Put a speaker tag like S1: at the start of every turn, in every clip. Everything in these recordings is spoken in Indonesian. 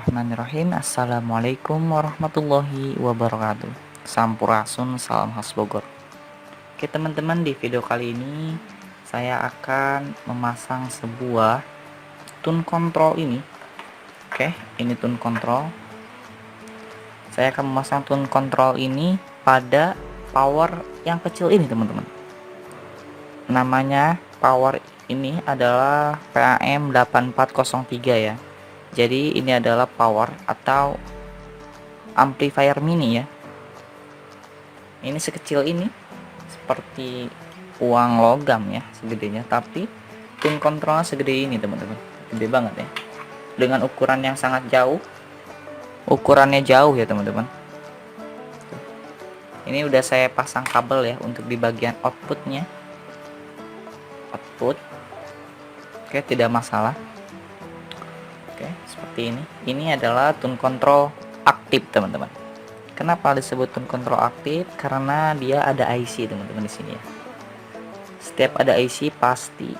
S1: Bismillahirrahmanirrahim. Assalamualaikum warahmatullahi wabarakatuh. Sampurasun, salam khas Bogor. Oke teman-teman, di video kali ini saya akan memasang sebuah tune control ini. Oke, ini tune control. Saya akan memasang tune control ini pada power yang kecil ini teman-teman. Namanya power ini adalah PAM 8403 ya. Jadi ini adalah power atau amplifier mini ya. Ini sekecil ini, seperti uang logam ya segedenya, tapi tune controlnya segede ini teman-teman, gede banget ya, dengan ukuran yang sangat jauh. Ukurannya jauh ya teman-teman. Ini udah saya pasang kabel ya untuk di bagian outputnya. Output, oke, tidak masalah. Oke, seperti ini. Ini adalah tune control aktif teman-teman. Kenapa disebut tune control aktif? Karena dia ada IC teman-teman di sini ya. Setiap ada IC pasti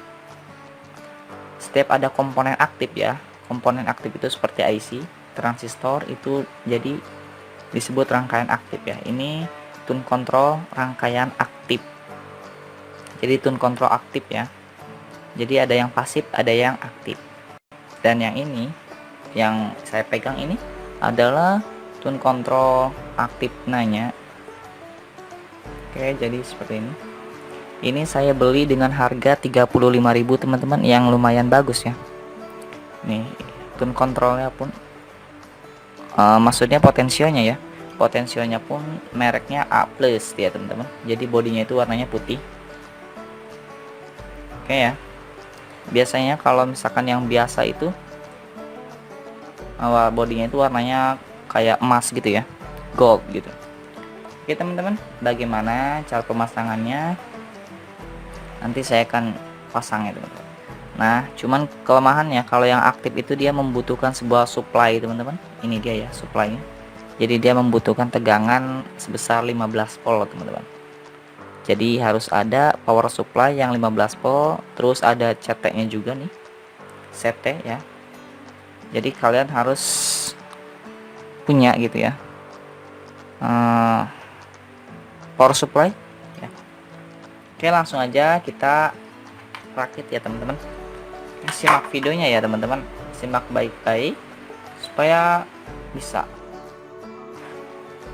S1: setiap ada komponen aktif ya. Komponen aktif itu seperti IC, transistor, itu jadi disebut rangkaian aktif ya. Ini tune control rangkaian aktif. Jadi tune control aktif ya. Jadi ada yang pasif, ada yang aktif. Dan yang ini, yang saya pegang ini adalah tune control aktif nanya. Oke, jadi seperti ini. Ini saya beli dengan harga 35.000 teman-teman, yang lumayan bagus ya. Nih, tune controlnya pun maksudnya potensionya ya. Potensionya pun mereknya A+ ya teman-teman. Jadi bodinya itu warnanya putih. Oke ya. Biasanya kalau misalkan yang biasa itu bodinya itu warnanya kayak emas gitu ya, gold gitu. Oke teman-teman, bagaimana cara pemasangannya? Nanti saya akan pasang ya teman-teman. Nah, cuman kelemahannya kalau yang aktif itu dia membutuhkan sebuah supply teman-teman. Ini dia ya supply-nya. Jadi dia membutuhkan tegangan sebesar 15 volt teman-teman. Jadi harus ada power supply yang 15 volt, terus ada CT-nya juga nih, CT ya. Jadi kalian harus punya gitu ya, power supply ya. Oke, langsung aja kita rakit ya teman-teman. Simak videonya ya teman-teman, simak baik-baik supaya bisa.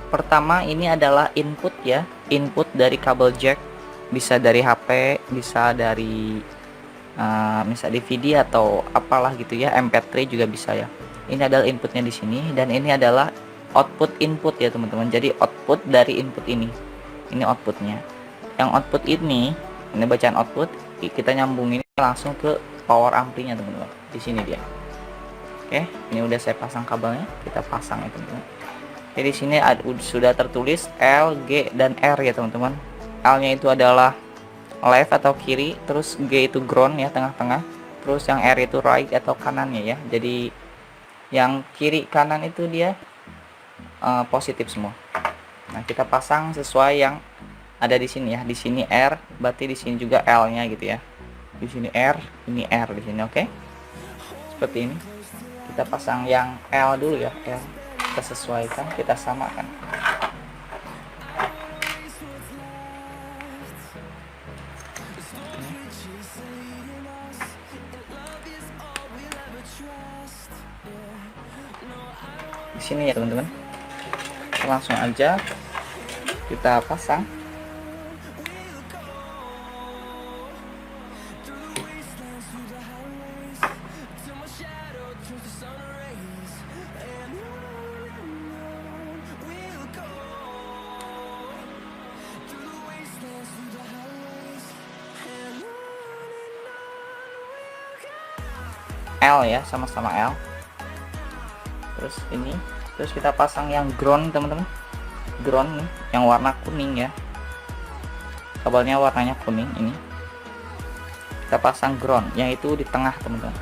S1: Pertama, ini adalah input ya, input dari kabel jack, bisa dari HP, bisa dari misal DVD atau apalah gitu ya, MP3 juga bisa ya. Ini adalah inputnya di sini, dan ini adalah output input ya teman-teman. Jadi output dari input ini outputnya. Yang output ini bacaan output, kita nyambung ini langsung ke power amplinya teman-teman. Di sini dia. Oke, ini udah saya pasang kabelnya, kita pasang ya teman-teman. Jadi sini sudah tertulis L, G, dan R ya teman-teman. L-nya itu adalah left atau kiri, terus G itu ground ya, tengah-tengah, terus yang R itu right atau kanannya ya. Jadi yang kiri kanan itu dia positif semua. Nah, kita pasang sesuai yang ada di sini ya. Di sini R, berarti di sini juga L-nya gitu ya. Di sini R, ini R di sini, oke. Seperti ini. Kita pasang yang L dulu ya, L. Kita sesuaikan, kita samakan. Di sini ya teman-teman. Langsung aja kita pasang. L ya, sama-sama L. Terus ini, terus kita pasang yang ground teman-teman. Ground nih, yang warna kuning ya. Kabelnya warnanya kuning ini. Kita pasang ground, yang itu di tengah teman-teman.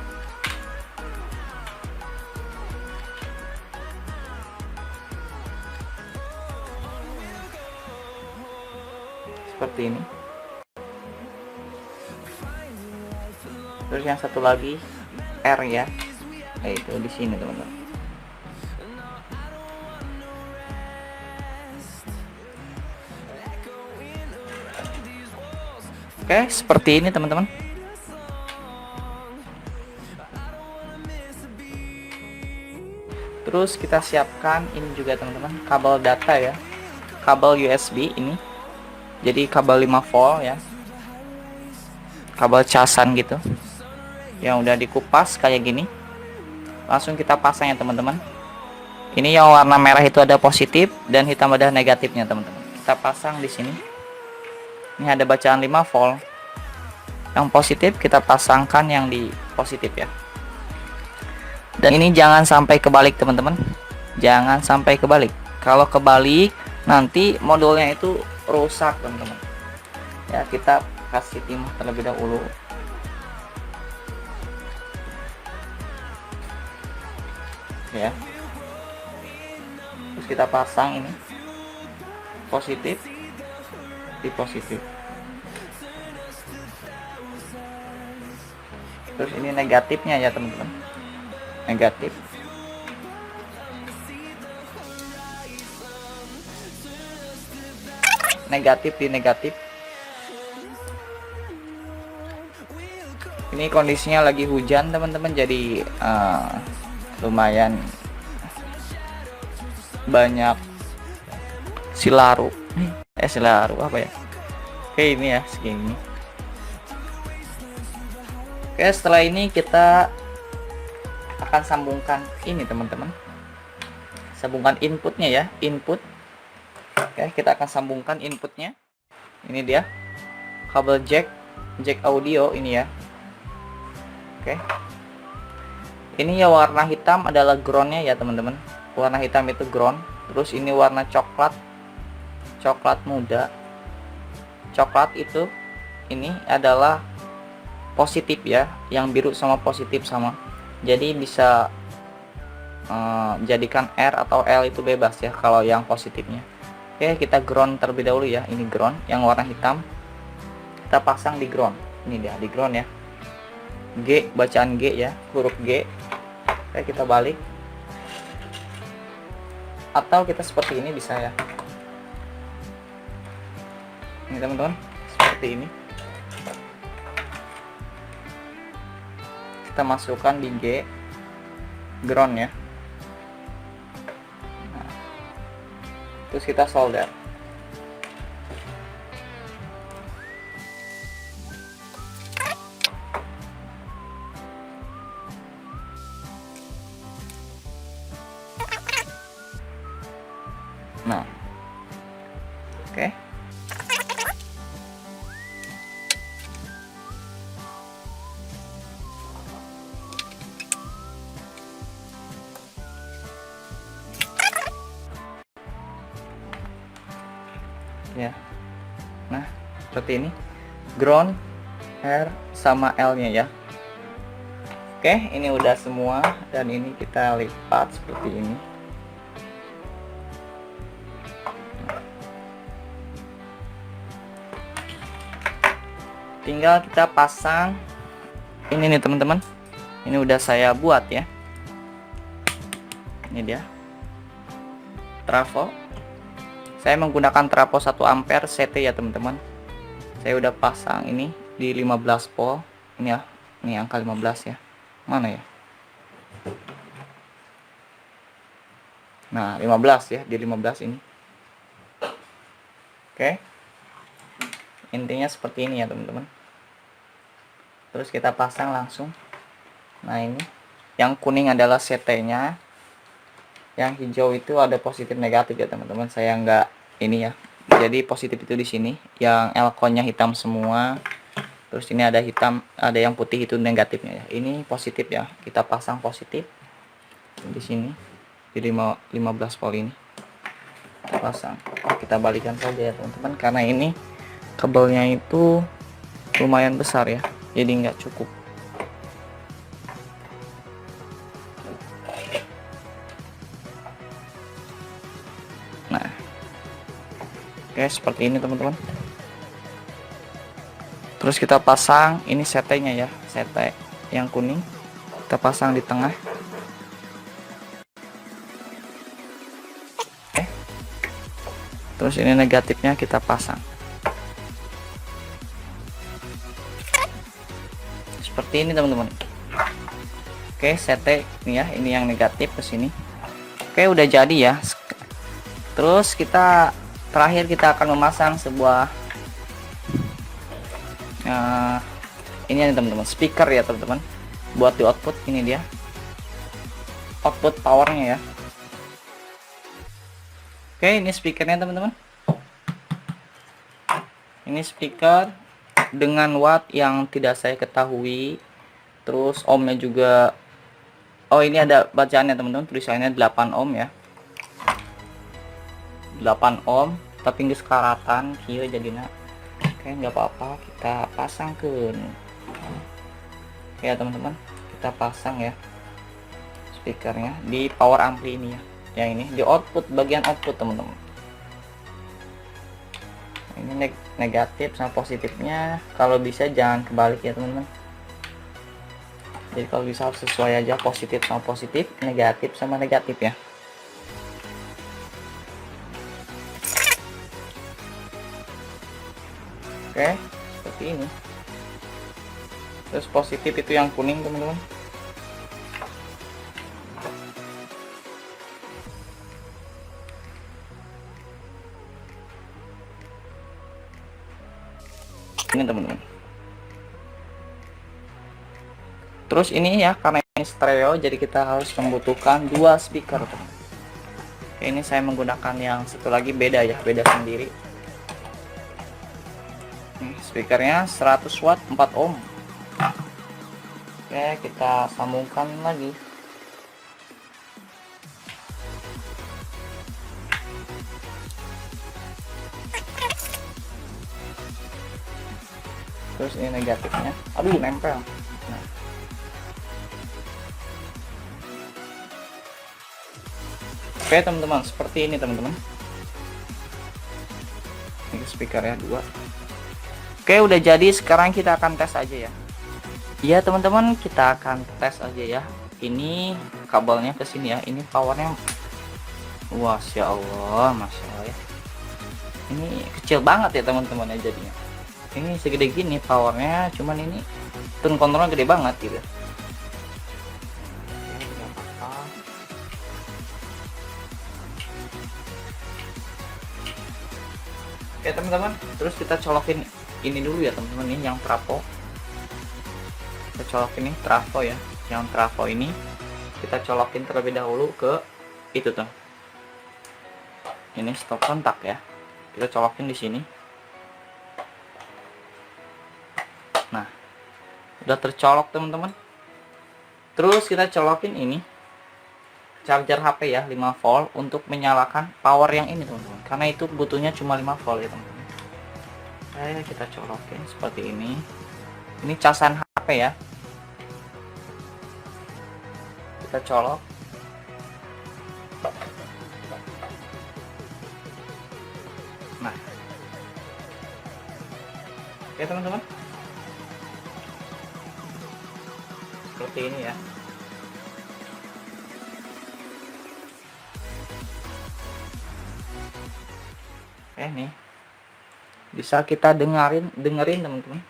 S1: Seperti ini. Terus yang satu lagi R ya, yaitu di sini teman-teman. Oke, seperti ini teman-teman. Terus kita siapkan ini juga teman-teman, kabel data ya, kabel USB ini. Jadi kabel 5 volt ya, kabel casan gitu, yang udah dikupas kayak gini. Langsung kita pasang ya teman-teman. Ini yang warna merah itu ada positif dan hitam ada negatifnya teman-teman. Kita pasang di sini. Ini ada bacaan 5 volt. Yang positif kita pasangkan yang di positif ya. Dan ini jangan sampai kebalik teman-teman, jangan sampai kebalik. Kalau kebalik nanti modulnya itu rusak teman-teman ya. Kita kasih timah terlebih dahulu ya. Terus kita pasang ini positif di positif, terus ini negatifnya ya teman-teman, negatif. Negatif di negatif. Ini kondisinya lagi hujan teman-teman, jadi lumayan banyak silaru. Silaru apa ya? Oke, ini ya segini. Oke, setelah ini kita akan sambungkan ini teman-teman, sambungkan inputnya ya, input. Oke, kita akan sambungkan inputnya. Ini dia kabel jack audio ini ya. Oke, ini ya warna hitam adalah groundnya ya teman-teman, warna hitam itu ground. Terus ini warna coklat muda, coklat itu ini adalah positif ya, yang biru sama positif sama, jadi bisa jadikan R atau L itu bebas ya kalau yang positifnya. Oke, kita ground terlebih dahulu ya. Ini ground yang warna hitam, kita pasang di ground. Ini dia di ground ya, G, bacaan G ya, huruf G. Oke, kita balik, atau kita seperti ini bisa ya. Ini teman-teman, seperti ini. Kita masukkan di G, ground ya. Nah, terus kita solder. Nah, oke. Ya, nah seperti ini, ground, R sama L nya ya. Oke, ini udah semua, dan ini kita lipat seperti ini. Tinggal kita pasang ini nih teman-teman, ini udah saya buat ya. Ini dia trafo. Saya menggunakan trafo 1 ampere CT ya teman-teman. Saya udah pasang ini di 15 volt. Ini ya, ini angka 15 ya. Mana ya? Nah, 15 ya, di 15 ini. Oke. Intinya seperti ini ya teman-teman. Terus kita pasang langsung. Nah, ini yang kuning adalah CT-nya. Yang hijau itu ada positif negatif ya teman-teman. Saya nggak ini ya. Jadi positif itu di sini. Yang elkonnya hitam semua. Terus ini ada hitam, ada yang putih itu negatifnya ya. Ini positif ya. Kita pasang positif di sini. Di 15 volt ini. Kita pasang. Kita balikan saja ya teman-teman, karena ini kabelnya itu lumayan besar ya. Jadi nggak cukup. Nah, oke seperti ini teman-teman. Terus kita pasang ini CT-nya ya, CT yang kuning kita pasang di tengah. Oke. Terus ini negatifnya kita pasang. seperti ini teman-teman. Oke, CT ini ya, ini yang negatif ke sini. Oke, udah jadi ya. Terus terakhir kita akan memasang sebuah ini ya teman-teman, speaker ya teman-teman, buat di output. Ini dia output powernya ya. Oke, ini speakernya teman-teman. Ini speaker dengan watt yang tidak saya ketahui. Terus ohmnya juga, oh ini ada bacaannya teman-teman, tulisannya 8 ohm ya, 8 ohm, tapi nggak sekaratan kia jadinya. Oke, nggak apa-apa, kita pasang ke ya teman-teman, kita pasang ya speakernya di power ampli ini ya, yang ini di output, bagian output teman-teman. Ini negatif sama positifnya, kalau bisa jangan kebalik ya teman-teman. Jadi kalau bisa sesuai aja, positif sama positif, negatif sama negatif ya. Oke, seperti ini. Terus positif itu yang kuning teman-teman. Ini teman-teman. Terus ini ya, karena ini stereo, jadi kita harus membutuhkan 2 speaker teman-teman. Ini saya menggunakan yang satu lagi, beda ya, beda sendiri. Speakernya 100 watt 4 ohm. Oke, kita sambungkan lagi. Terus ini negatifnya, aduh nempel. Nah. Oke teman-teman, seperti ini teman-teman. Ini speakernya 2. Oke, udah jadi. Sekarang kita akan tes aja ya. Iya teman-teman, kita akan tes aja ya. Ini kabelnya ke sini ya. Ini powernya, wah, ya Allah, masya Allah ya. Ini kecil banget ya teman-teman ya jadinya. Ini segede gini powernya, cuman ini tune kontrolnya gede banget gitu. Oke teman-teman, terus kita colokin ini dulu ya teman-teman, ini yang trafo. Kita colokin ini trafo ya, yang trafo ini kita colokin terlebih dahulu ke itu tuh. Ini stop kontak ya, kita colokin di sini. Nah, udah tercolok teman-teman. Terus kita colokin ini charger HP ya, 5 volt untuk menyalakan power yang ini teman-teman, karena itu butuhnya cuma 5 volt ya teman-teman. Kita colokin seperti ini. Ini casan HP ya, kita colok. Nah, oke teman-teman, seperti ini ya. Nih bisa kita dengerin teman-teman.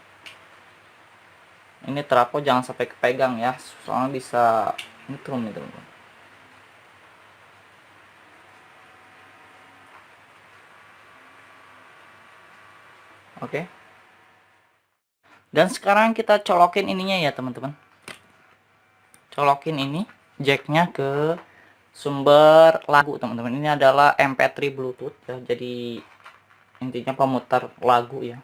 S1: Ini trafo jangan sampai kepegang ya, soalnya bisa nyetrum nih teman-teman. Oke, dan sekarang kita colokin ininya ya teman-teman. Colokin ini jacknya ke sumber lagu teman-teman. Ini adalah MP3 Bluetooth ya, jadi intinya pemutar lagu ya.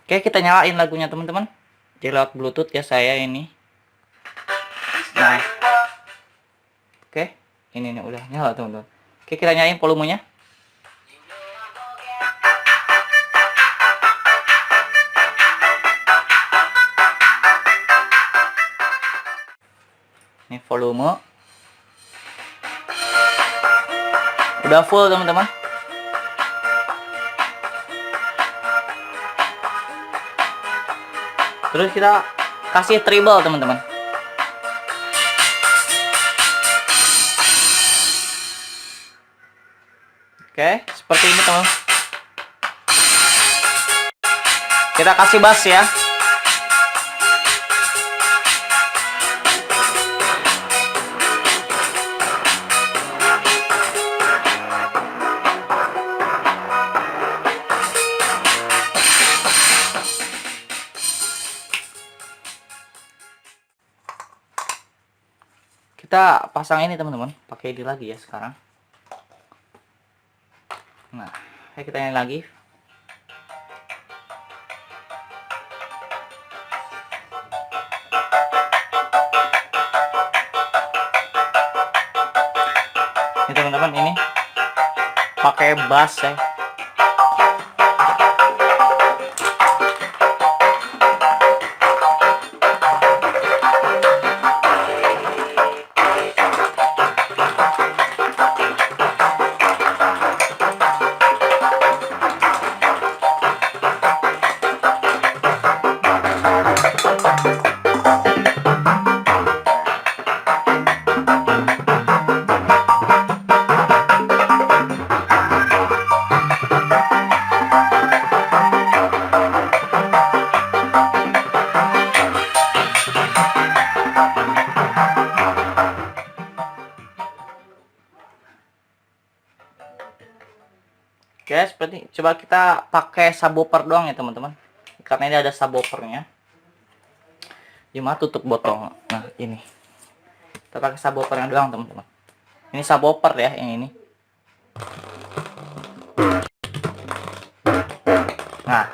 S1: Oke, kita nyalain lagunya teman-teman. Jadi lewat Bluetooth ya saya ini. Nah, oke, ini nih udah nyala teman-teman. Oke, kita nyalain volumenya. Ini volume udah full teman-teman. Terus kita kasih treble teman-teman. Oke, seperti ini teman. Kita kasih bass ya. kita pasang ini teman-teman, pakai ini lagi ya sekarang. Nah, kita ini lagi. Ini teman-teman, ini pakai bass ya. Oke, seperti coba kita pakai subwoofer doang ya teman-teman, karena ini ada subwoofernya. Gimana tutup botol? Nah ini kita pakai subwoofernya doang teman-teman. Ini subwoofer ya yang ini. Nah,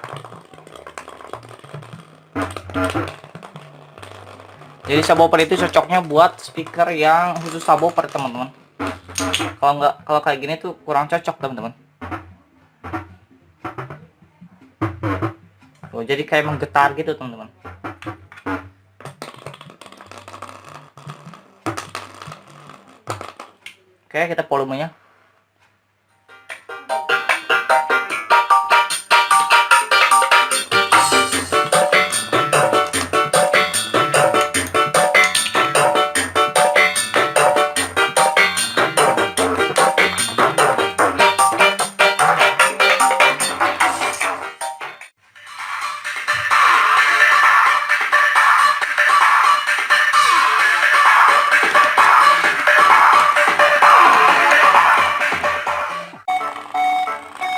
S1: jadi subwoofer itu cocoknya buat speaker yang khusus subwoofer teman-teman. Kalau kayak gini tuh kurang cocok teman-teman. Oh, jadi kayak menggetar gitu teman-teman. Oke, kita volumenya.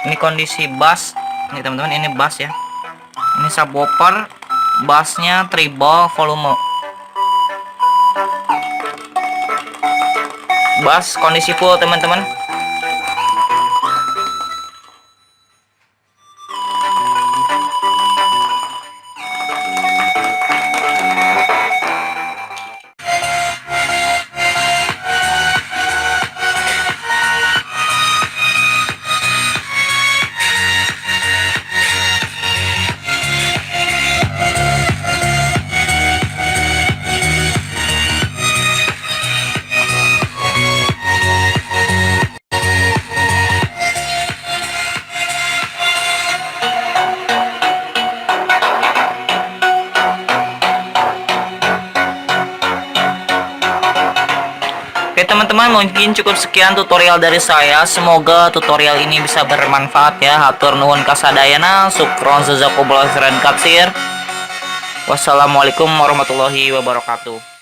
S1: Ini kondisi bass ini teman-teman, ini bass ya, ini subwoofer, bassnya treble volume, bass kondisi full teman-teman. Oke teman-teman, mungkin cukup sekian tutorial dari saya. Semoga tutorial ini bisa bermanfaat ya. Hatur nuhun kasadayana, sukron jazakumullah khairan katsir. Wassalamualaikum warahmatullahi wabarakatuh.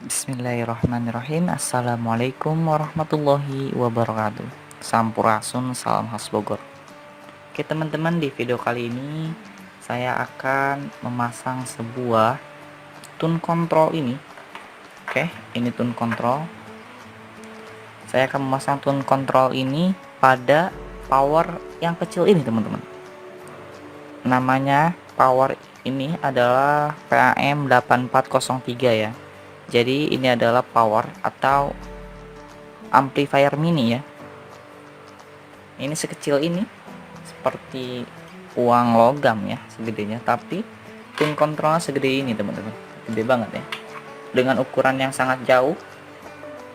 S1: Bismillahirrahmanirrahim. Assalamualaikum warahmatullahi wabarakatuh. Sampurasun, salam khas Bogor. Oke teman-teman, di video kali ini saya akan memasang sebuah tune control ini. Oke, ini tune control. Saya akan memasang tune control ini pada power yang kecil ini teman-teman. Namanya power ini adalah PAM 8403 ya. Jadi ini adalah power atau amplifier mini ya. Ini sekecil ini, seperti uang logam ya segedenya, tapi tune controlnya segede ini teman-teman, gede banget ya, dengan ukuran yang sangat jauh.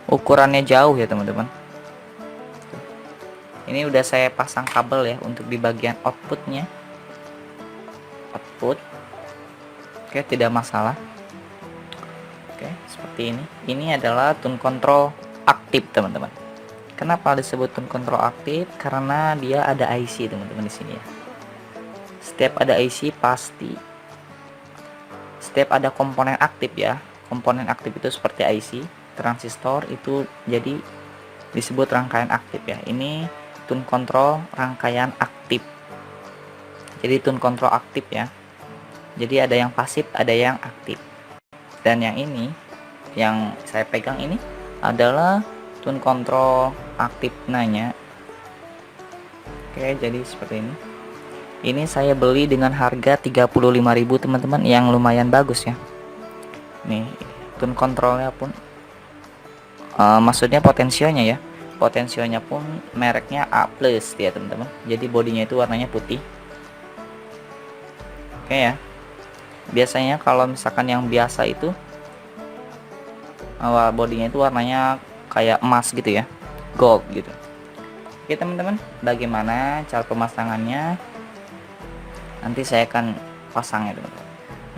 S1: Ukurannya jauh ya teman-teman. Ini udah saya pasang kabel ya untuk di bagian outputnya. Output, oke, tidak masalah. Oke, seperti ini. Ini adalah tune control aktif teman-teman. Kenapa disebut tune control aktif? Karena dia ada IC teman-teman di sini ya. Setiap ada IC pasti, setiap ada komponen aktif ya. Komponen aktif itu seperti IC, transistor itu jadi disebut rangkaian aktif ya. Ini tune control rangkaian aktif. Jadi tune control aktif ya. Jadi ada yang pasif, ada yang aktif. Dan yang ini yang saya pegang ini adalah tune control aktif nanya. Oke, jadi seperti ini. Ini saya beli dengan harga 35.000 teman-teman, yang lumayan bagus ya. Nih, tune controlnya pun maksudnya potensionya ya. Potensionya pun mereknya A+ ya teman-teman. Jadi bodinya itu warnanya putih. Oke ya. Biasanya kalau misalkan yang biasa itu bodinya itu warnanya kayak emas gitu ya, gold gitu. Oke teman-teman, bagaimana cara pemasangannya? Nanti saya akan pasang ya teman-teman.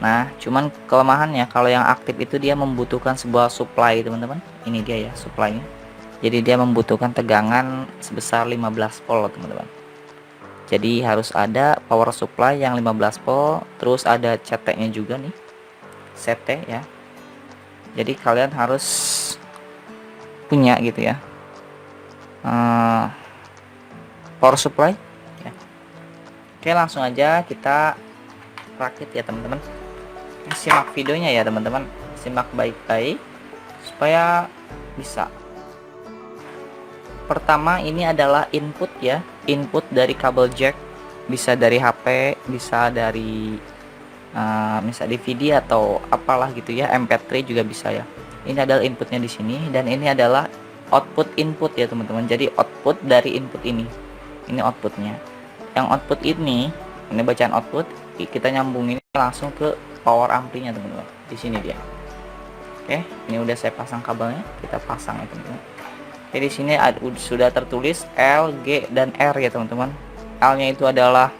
S1: Nah, cuman kelemahannya kalau yang aktif itu dia membutuhkan sebuah supply teman-teman. Ini dia ya supply-nya. Jadi dia membutuhkan tegangan sebesar 15 volt teman-teman. Jadi harus ada power supply yang 15 volt, terus ada CT-nya juga nih, CT ya. Jadi kalian harus punya gitu ya, power supply ya. Oke, langsung aja kita rakit ya teman-teman. Simak videonya ya teman-teman, simak baik-baik supaya bisa. Pertama ini adalah input ya, input dari kabel jack, bisa dari HP, bisa dari misal DVD atau apalah gitu ya, MP3 juga bisa ya. Ini adalah inputnya di sini, dan ini adalah output input ya teman-teman. Jadi output dari input ini outputnya. Yang output ini bacaan output, kita nyambungin langsung ke power amplinya teman-teman. Di sini dia. Oke, ini udah saya pasang kabelnya, kita pasang ya teman-teman. Jadi di sini sudah tertulis L, G, dan R ya teman-teman. L-nya itu adalah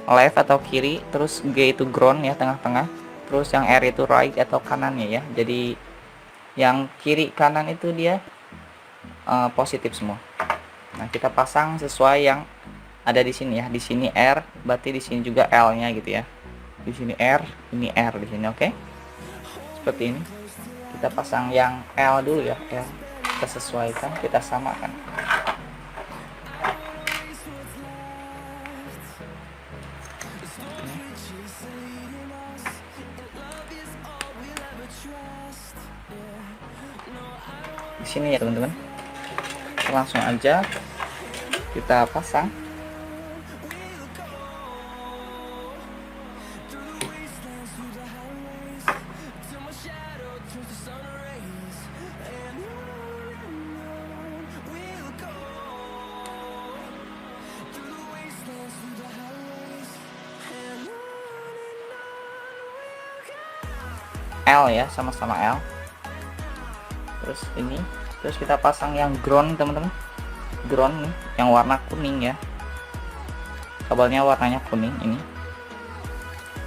S1: left atau kiri, terus G itu ground ya, tengah-tengah, terus yang R itu right atau kanannya ya. Jadi yang kiri kanan itu dia positif semua. Nah, kita pasang sesuai yang ada di sini ya. Di sini R, berarti di sini juga L-nya gitu ya. Di sini R, ini R di sini, oke. Seperti ini. Kita pasang yang L dulu ya, L. Kita sesuaikan, kita samakan. Di sini ya teman-teman. Langsung aja kita pasang. L ya, sama-sama L. Terus ini, terus kita pasang yang ground teman-teman. Ground nih, yang warna kuning ya. Kabelnya warnanya kuning ini.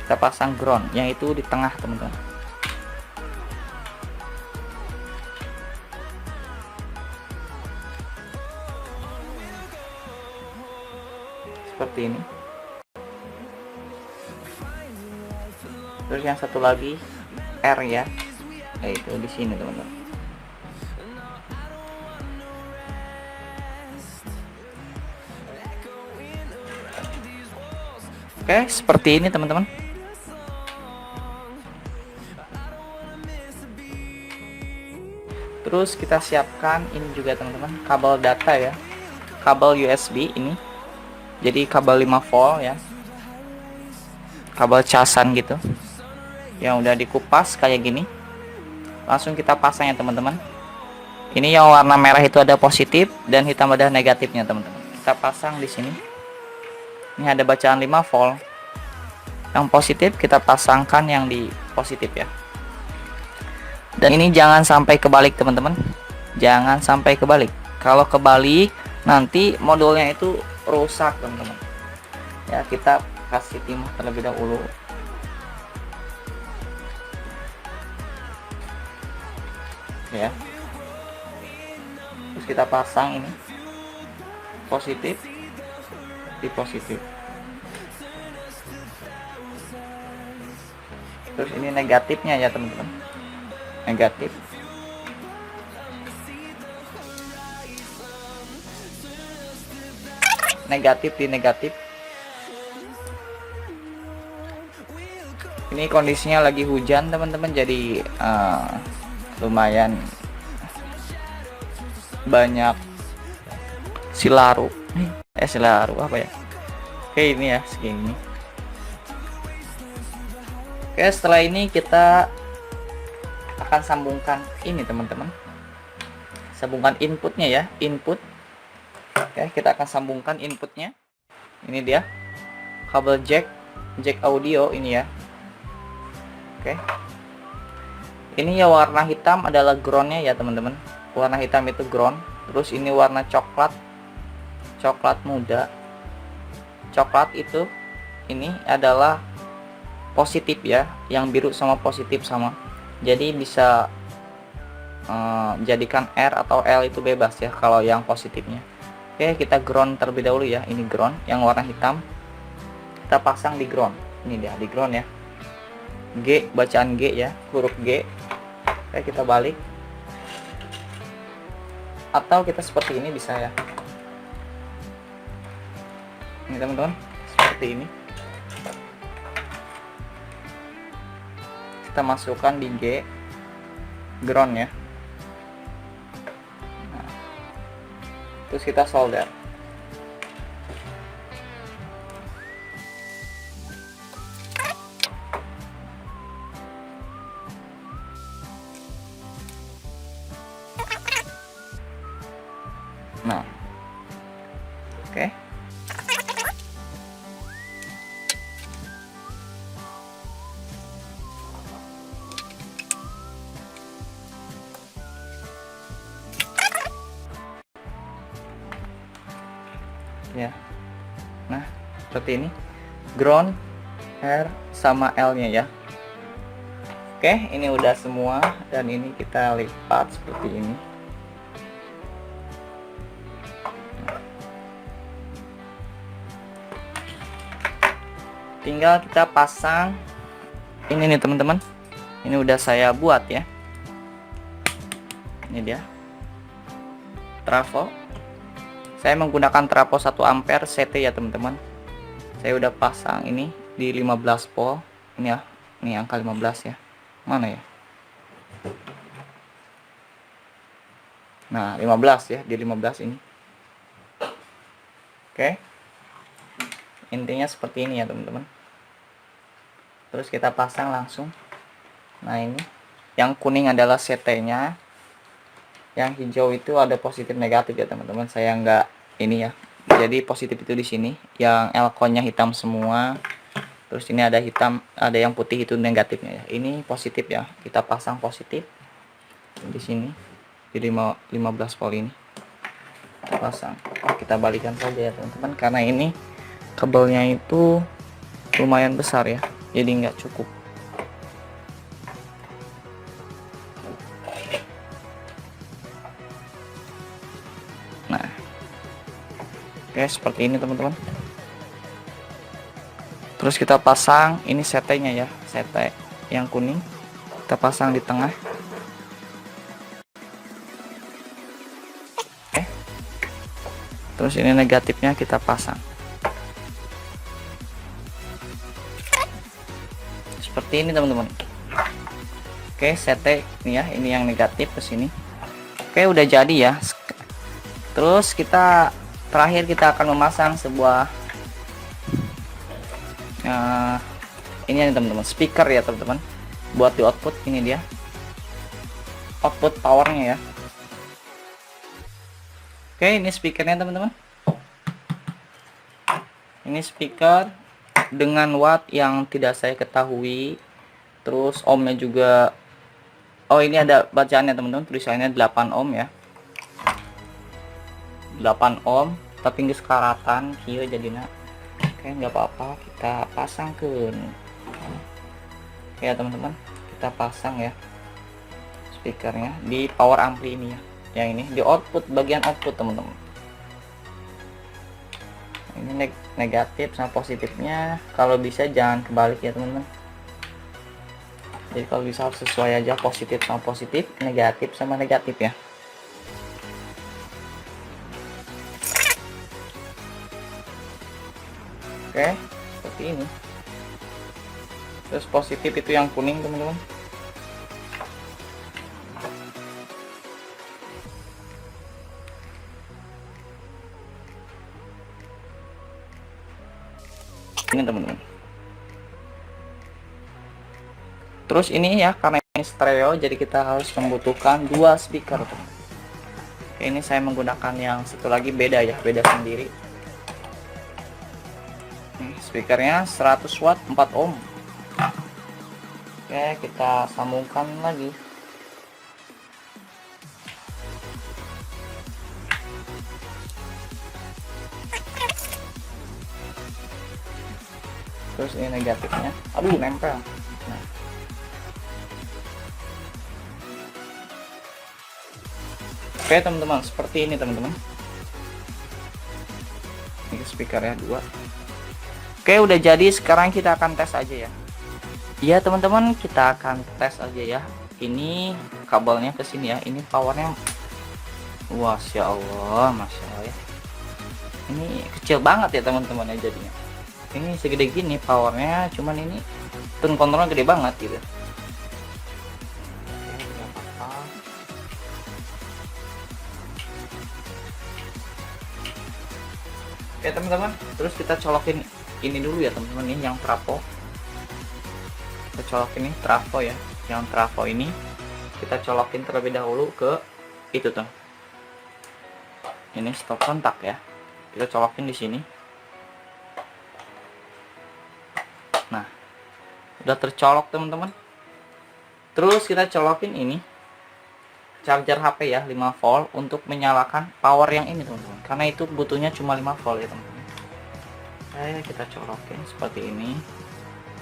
S1: Kita pasang ground, yang itu di tengah teman-teman. Seperti ini. Terus yang satu lagi R ya, yaitu di sini teman-teman. Oke, seperti ini teman-teman. Terus kita siapkan ini juga teman-teman, kabel data ya, kabel USB ini. Jadi kabel 5 volt ya, kabel casan gitu, yang udah dikupas kayak gini. Langsung kita pasang ya teman-teman. Ini yang warna merah itu ada positif dan hitam ada negatifnya teman-teman. Kita pasang di sini. Ini ada bacaan 5 volt. Yang positif kita pasangkan yang di positif ya. Dan ini jangan sampai kebalik teman-teman. Jangan sampai kebalik. Kalau kebalik nanti modulnya itu rusak teman-teman. Ya, kita kasih timah terlebih dahulu. Ya. Terus kita pasang ini positif di positif. Terus ini negatifnya ya teman-teman, negatif. negatif di negatif. Ini kondisinya lagi hujan teman-teman, jadi lumayan banyak silaru. Silaru apa ya? Oke, ini ya segini. Oke, setelah ini kita akan sambungkan ini teman-teman. Sambungkan inputnya ya, input. Oke, kita akan sambungkan inputnya. Ini dia kabel jack audio ini ya. Oke, ini ya warna hitam adalah groundnya ya teman-teman. Warna hitam itu ground. Terus ini warna coklat muda. Coklat itu ini adalah positif ya. Yang biru sama positif sama. Jadi bisa jadikan R atau L itu bebas ya kalau yang positifnya. Oke, kita ground terlebih dahulu ya. Ini ground yang warna hitam. Kita pasang di ground. Ini dia di ground ya. G, bacaan G ya, huruf G. Oke, kita balik. Atau kita seperti ini bisa ya. Ini teman-teman, seperti ini. Kita masukkan di G, ground ya. Nah, terus kita solder. Nah, oke. Ya, nah seperti ini, ground, R sama L nya ya. Oke, ini udah semua, dan ini kita lipat seperti ini. Tinggal kita pasang ini nih teman-teman. Ini udah saya buat ya. Ini dia trafo. Saya menggunakan trafo 1 ampere CT ya teman-teman. Saya udah pasang ini di 15 volt. Ini ya, ini angka 15 ya. Mana ya? Nah, 15 ya, di 15 ini. Oke. Intinya seperti ini ya teman-teman. Terus kita pasang langsung. Nah, ini yang kuning adalah CT-nya. Yang hijau itu ada positif negatif ya teman-teman. Saya nggak ini ya. Jadi positif itu di sini. Yang elkonnya hitam semua. Terus ini ada hitam, ada yang putih itu negatifnya ya. Ini positif ya. Kita pasang positif di sini. Di 15 volt ini. Kita pasang. Kita balikan saja ya teman-teman, karena ini kabelnya itu lumayan besar ya, jadi nggak cukup. Nah, oke seperti ini teman-teman. Terus kita pasang ini CT-nya ya, CT yang kuning kita pasang di tengah. Oke, terus ini negatifnya kita pasang seperti ini teman-teman. Oke, CT ini ya, ini yang negatif ke sini. Oke, udah jadi ya. Terus kita terakhir kita akan memasang sebuah ini ya teman-teman, speaker ya teman-teman, buat di output. Ini dia output powernya ya. Oke, ini speakernya teman-teman. Ini speaker dengan watt yang tidak saya ketahui. Terus ohmnya juga, oh ini ada bacaannya teman-teman, tulisannya 8 ohm ya, 8 ohm tapi nggak sekaratan kieu jadinya. Oke, nggak apa-apa, kita pasang ke ya teman-teman. Kita pasang ya speakernya di power ampli ini ya, yang ini di output, bagian output teman-teman. Ini negatif sama positifnya, kalau bisa jangan kebalik ya teman-teman. Jadi kalau bisa harus sesuai aja, positif sama positif, negatif sama negatif ya. Oke, seperti ini. Terus positif itu yang kuning teman-teman. Ini teman-teman. Terus ini ya, karena ini stereo jadi kita harus membutuhkan dua speaker teman-teman. Oke, ini saya menggunakan yang satu lagi, beda ya, beda sendiri. Speakernya 100 watt 4 ohm. Oke, kita sambungkan lagi. Terus ini negatifnya, aduh nempel. Nah. Oke teman-teman, seperti ini teman-teman. Ini speakernya 2. Oke, udah jadi. Sekarang kita akan tes aja ya. Iya teman-teman, kita akan tes aja ya. Ini kabelnya ke sini ya. Ini powernya, wah, ya Allah, masya Allah ya. Ini kecil banget ya teman-teman ya jadinya. Ini segede gini powernya, cuman ini tone kontrolnya gede banget gitu. Oke teman-teman, terus kita colokin ini dulu ya teman-teman, ini yang trafo. Kita colokin ini trafo ya, yang trafo ini kita colokin terlebih dahulu ke itu tuh. Ini stop kontak ya, kita colokin di sini. Nah, udah tercolok teman-teman. Terus kita colokin ini charger HP ya, 5 volt untuk menyalakan power yang ini teman-teman, karena itu butuhnya cuma 5 volt ya teman-teman. Kita colokin seperti ini.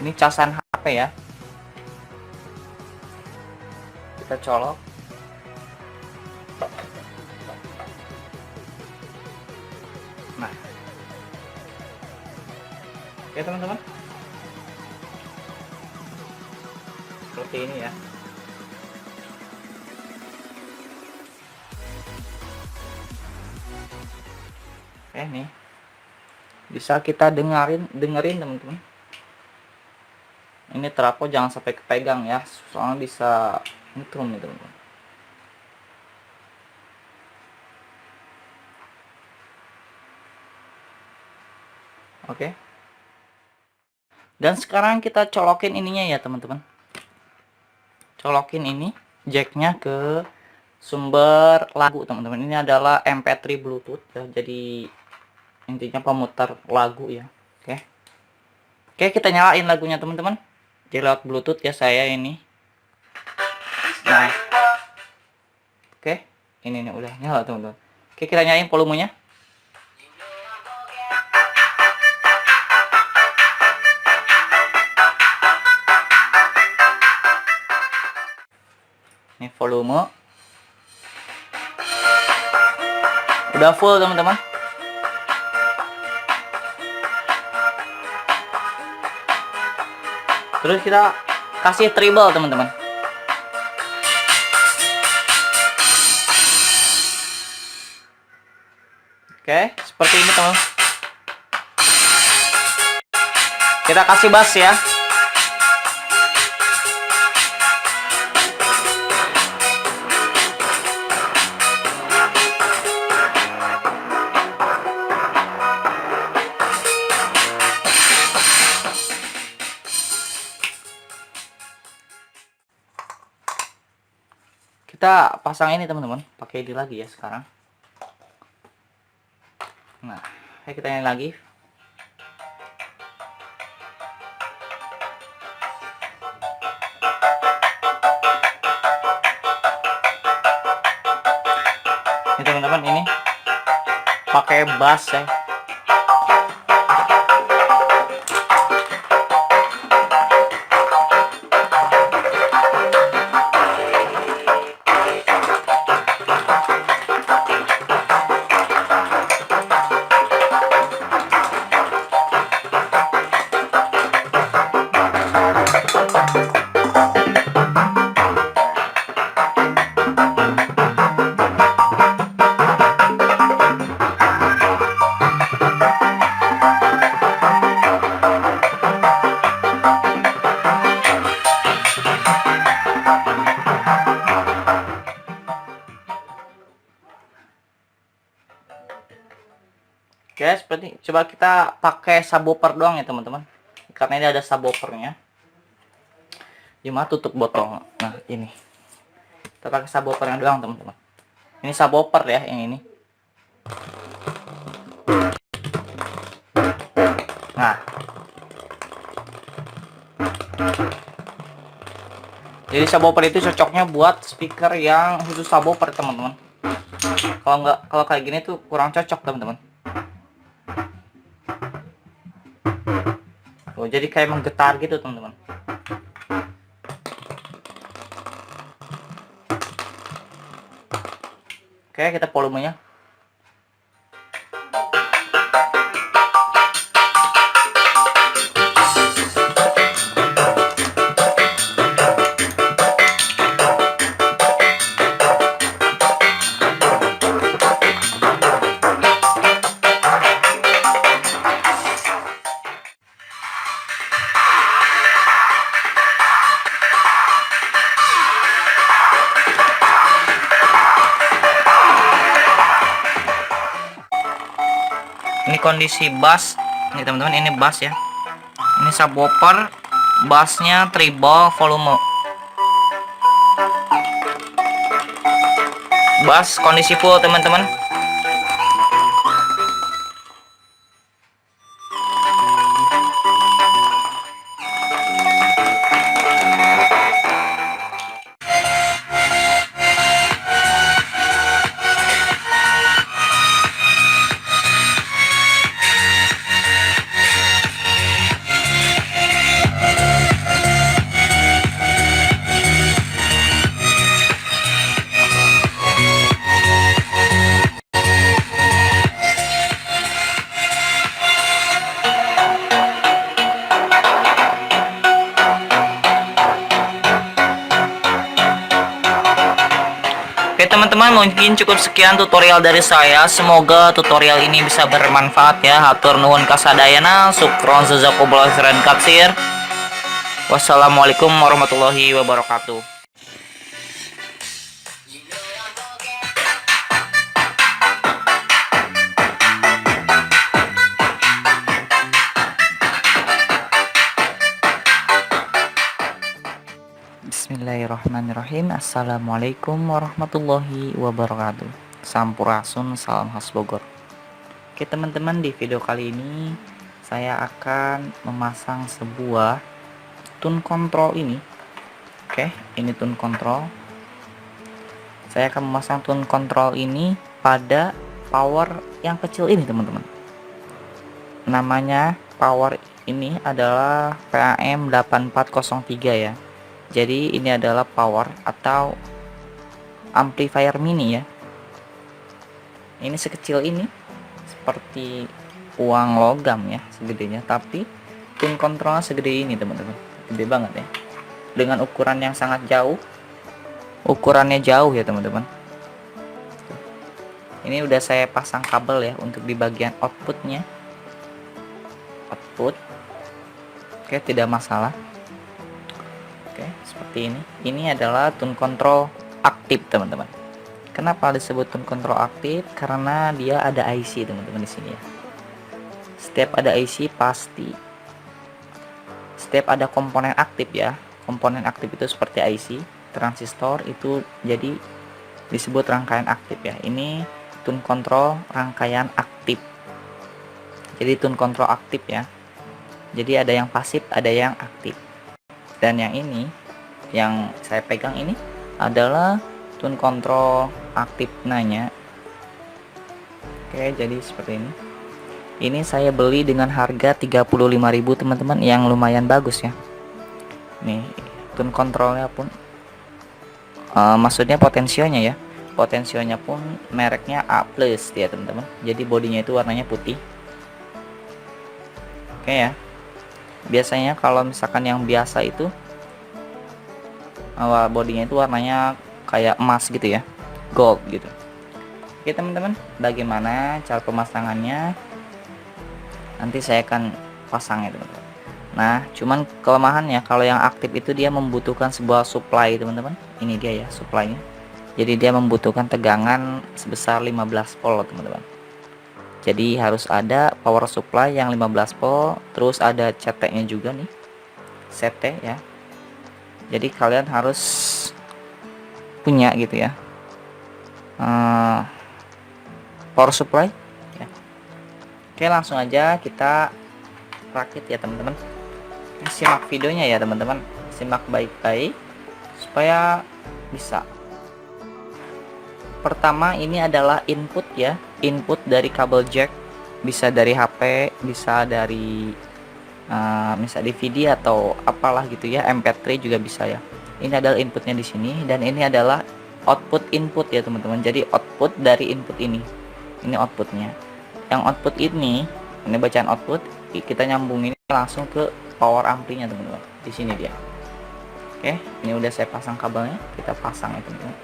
S1: Ini casan HP ya, kita colok. Nah, oke teman-teman, seperti ini ya. Oke, nih bisa kita dengerin teman-teman. Ini trafo jangan sampai kepegang ya, soalnya bisa nyetrum nih teman-teman. Oke. Dan sekarang kita colokin ininya ya teman-teman. Colokin ini jacknya ke sumber lagu teman-teman. Ini adalah MP3 Bluetooth ya, jadi intinya pemutar lagu ya. Oke, kita nyalain lagunya teman-teman. Jadi lewat Bluetooth ya saya ini. Nah, oke, ini nih udah nyala teman-teman. Oke, kita nyalain volumenya. Ini volume udah full teman-teman. Terus kita kasih treble teman-teman. Oke, seperti ini teman. Kita kasih bass ya. Kita pasang ini teman-teman, pakai ini lagi ya sekarang. Nah, kita nyalain lagi. Ini teman-teman, ini pakai bass ya. seperti coba kita pakai subwoofer doang ya teman-teman, karena ini ada subwoofernya. Gimana tutup botol? Nah ini kita pakai subwoofernya doang teman-teman. Ini subwoofer ya yang ini. Nah, jadi subwoofer itu cocoknya buat speaker yang khusus subwoofer teman-teman. Kalau kayak gini tuh kurang cocok teman-teman. Oh, jadi kayak menggetar gitu teman-teman. Oke, kita volumenya. Ini kondisi bass nih teman-teman, ini bass ya, ini subwoofer, bassnya treble volume, bass kondisi full teman-teman. Oke teman-teman, mungkin cukup sekian tutorial dari saya. Semoga tutorial ini bisa bermanfaat ya. Hatur nuhun kasadayana, sukron jazakumullah khairan katsir. Wassalamualaikum warahmatullahi wabarakatuh. Bismillahirrahmanirrahim. Assalamualaikum warahmatullahi wabarakatuh. Sampurasun, salam khas Bogor. Oke teman-teman, di video kali ini saya akan memasang sebuah tune control ini. Oke, ini tune control. Saya akan memasang tune control ini pada power yang kecil ini teman-teman. Namanya power ini adalah PAM 8403 ya. Jadi ini adalah power atau amplifier mini ya. Ini sekecil ini, seperti uang logam ya segedenya, tapi tune controlnya segede ini teman-teman, gede banget ya, dengan ukuran yang sangat jauh. Ukurannya jauh ya teman-teman. Ini udah saya pasang kabel ya untuk di bagian outputnya. Output, oke, tidak masalah. Oke, seperti ini. Ini adalah tune control aktif teman-teman. Kenapa disebut tune control aktif? Karena dia ada IC teman-teman di sini ya. Setiap ada IC pasti, setiap ada komponen aktif ya. Komponen aktif itu seperti IC, transistor, itu jadi disebut rangkaian aktif ya. Ini tune control rangkaian aktif. Jadi tune control aktif ya. Jadi ada yang pasif, ada yang aktif. Dan yang ini, yang saya pegang ini adalah tune control aktif nanya. Oke, jadi seperti ini. Ini saya beli dengan harga 35.000 teman-teman, yang lumayan bagus ya. Nih, tune controlnya pun maksudnya potensionya ya. Potensionya pun mereknya A+ ya teman-teman. Jadi bodinya itu warnanya putih. Oke ya. Biasanya kalau misalkan yang biasa itu bodinya itu warnanya kayak emas gitu ya, gold gitu. Oke teman-teman, bagaimana cara pemasangannya? Nanti saya akan pasangnya teman-teman. Nah, cuman kelemahannya kalau yang aktif itu dia membutuhkan sebuah supply teman-teman. Ini dia ya supply-nya. Jadi dia membutuhkan tegangan sebesar 15 volt teman-teman. Jadi harus ada power supply yang 15 volt, terus ada CT-nya juga nih, CT ya. Jadi kalian harus punya gitu ya, power supply ya. Oke, langsung aja kita rakit ya teman-teman. Simak videonya ya teman-teman, simak baik-baik supaya bisa. Pertama ini adalah input ya, input dari kabel jack, bisa dari HP, bisa dari misal DVD atau apalah gitu ya, MP3 juga bisa ya. Ini adalah inputnya di sini, dan ini adalah output input ya teman-teman. Jadi output dari input ini outputnya. Yang output ini bacaan output, kita nyambung ini langsung ke power ampli-nya teman-teman. Di sini dia. Oke, ini udah saya pasang kabelnya, kita pasang ya teman-teman.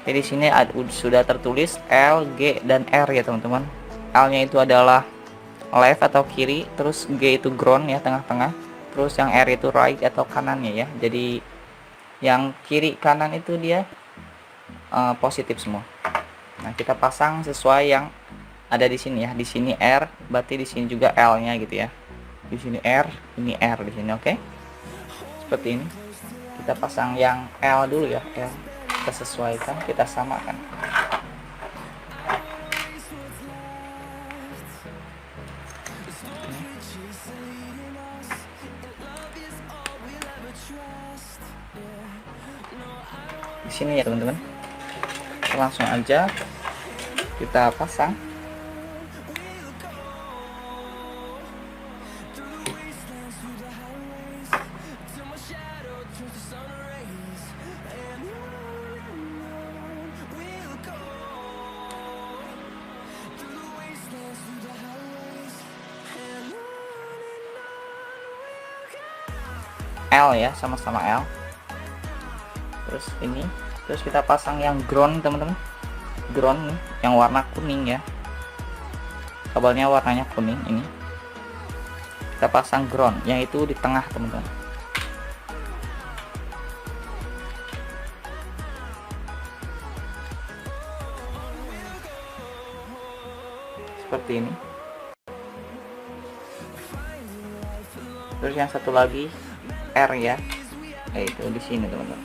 S1: Oke, di sini sudah tertulis L, G, dan R ya teman-teman. L-nya itu adalah left atau kiri, terus G itu ground ya, tengah-tengah, terus yang R itu right atau kanannya ya. Jadi yang kiri kanan itu dia positif semua. Nah, kita pasang sesuai yang ada di sini ya. Di sini R, berarti di sini juga L-nya gitu ya. Di sini R, ini R di sini, oke? Seperti ini. Kita pasang yang L dulu ya, L. Kita sesuaikan, kita samakan. Di sini ya teman-teman. Langsung aja kita pasang. L ya, sama-sama L. Terus ini, terus kita pasang yang ground teman-teman. Ground nih, yang warna kuning ya. Kabelnya warnanya kuning ini. Kita pasang ground, yang itu di tengah teman-teman. Seperti ini. Terus yang satu lagi R ya, yaitu di sini teman-teman.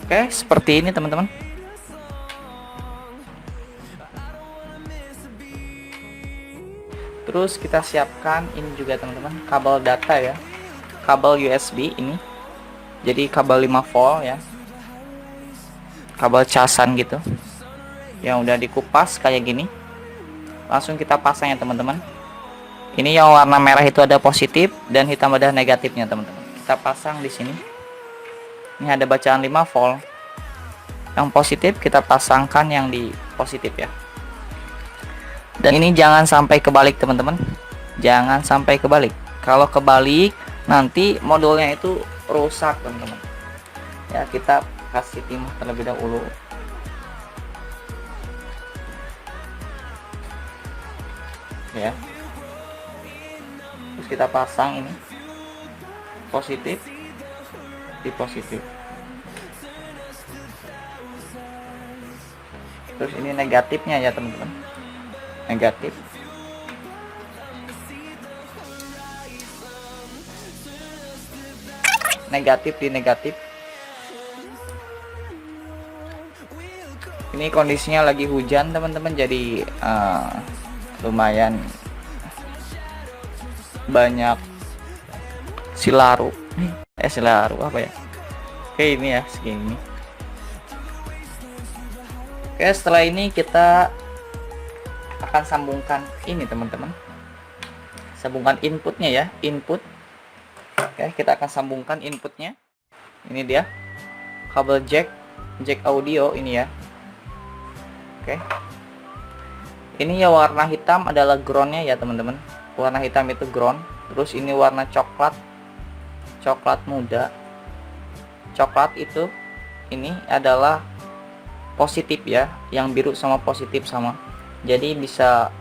S1: Oke, seperti ini teman-teman. Terus kita siapkan ini juga teman-teman, kabel data ya, kabel USB ini. Jadi kabel 5 volt ya, kabel casan gitu, yang udah dikupas kayak gini. Langsung kita pasang ya teman-teman. Ini yang warna merah itu ada positif dan hitam ada negatifnya teman-teman. Kita pasang di sini. Ini ada bacaan 5 volt. Yang positif kita pasangkan yang di positif ya. Dan ini jangan sampai kebalik teman-teman. Jangan sampai kebalik. Kalau kebalik nanti modulnya itu rusak teman-teman. Ya, kita kasih timah terlebih dahulu. Ya. Terus kita pasang ini positif di positif. Terus ini negatifnya ya teman-teman. Negatif. Negatif di negatif. Ini kondisinya lagi hujan teman-teman, jadi lumayan banyak silaru. Silaru apa ya? Oke, ini ya segini. Oke, setelah ini kita akan sambungkan ini teman-teman. Sambungkan inputnya ya, input. Oke, kita akan sambungkan inputnya. Ini dia kabel jack audio ini ya. Oke, ini ya warna hitam adalah groundnya ya teman-teman. Warna hitam itu ground. Terus ini warna coklat muda. Coklat itu ini adalah positif ya, yang biru sama positif sama. Jadi bisa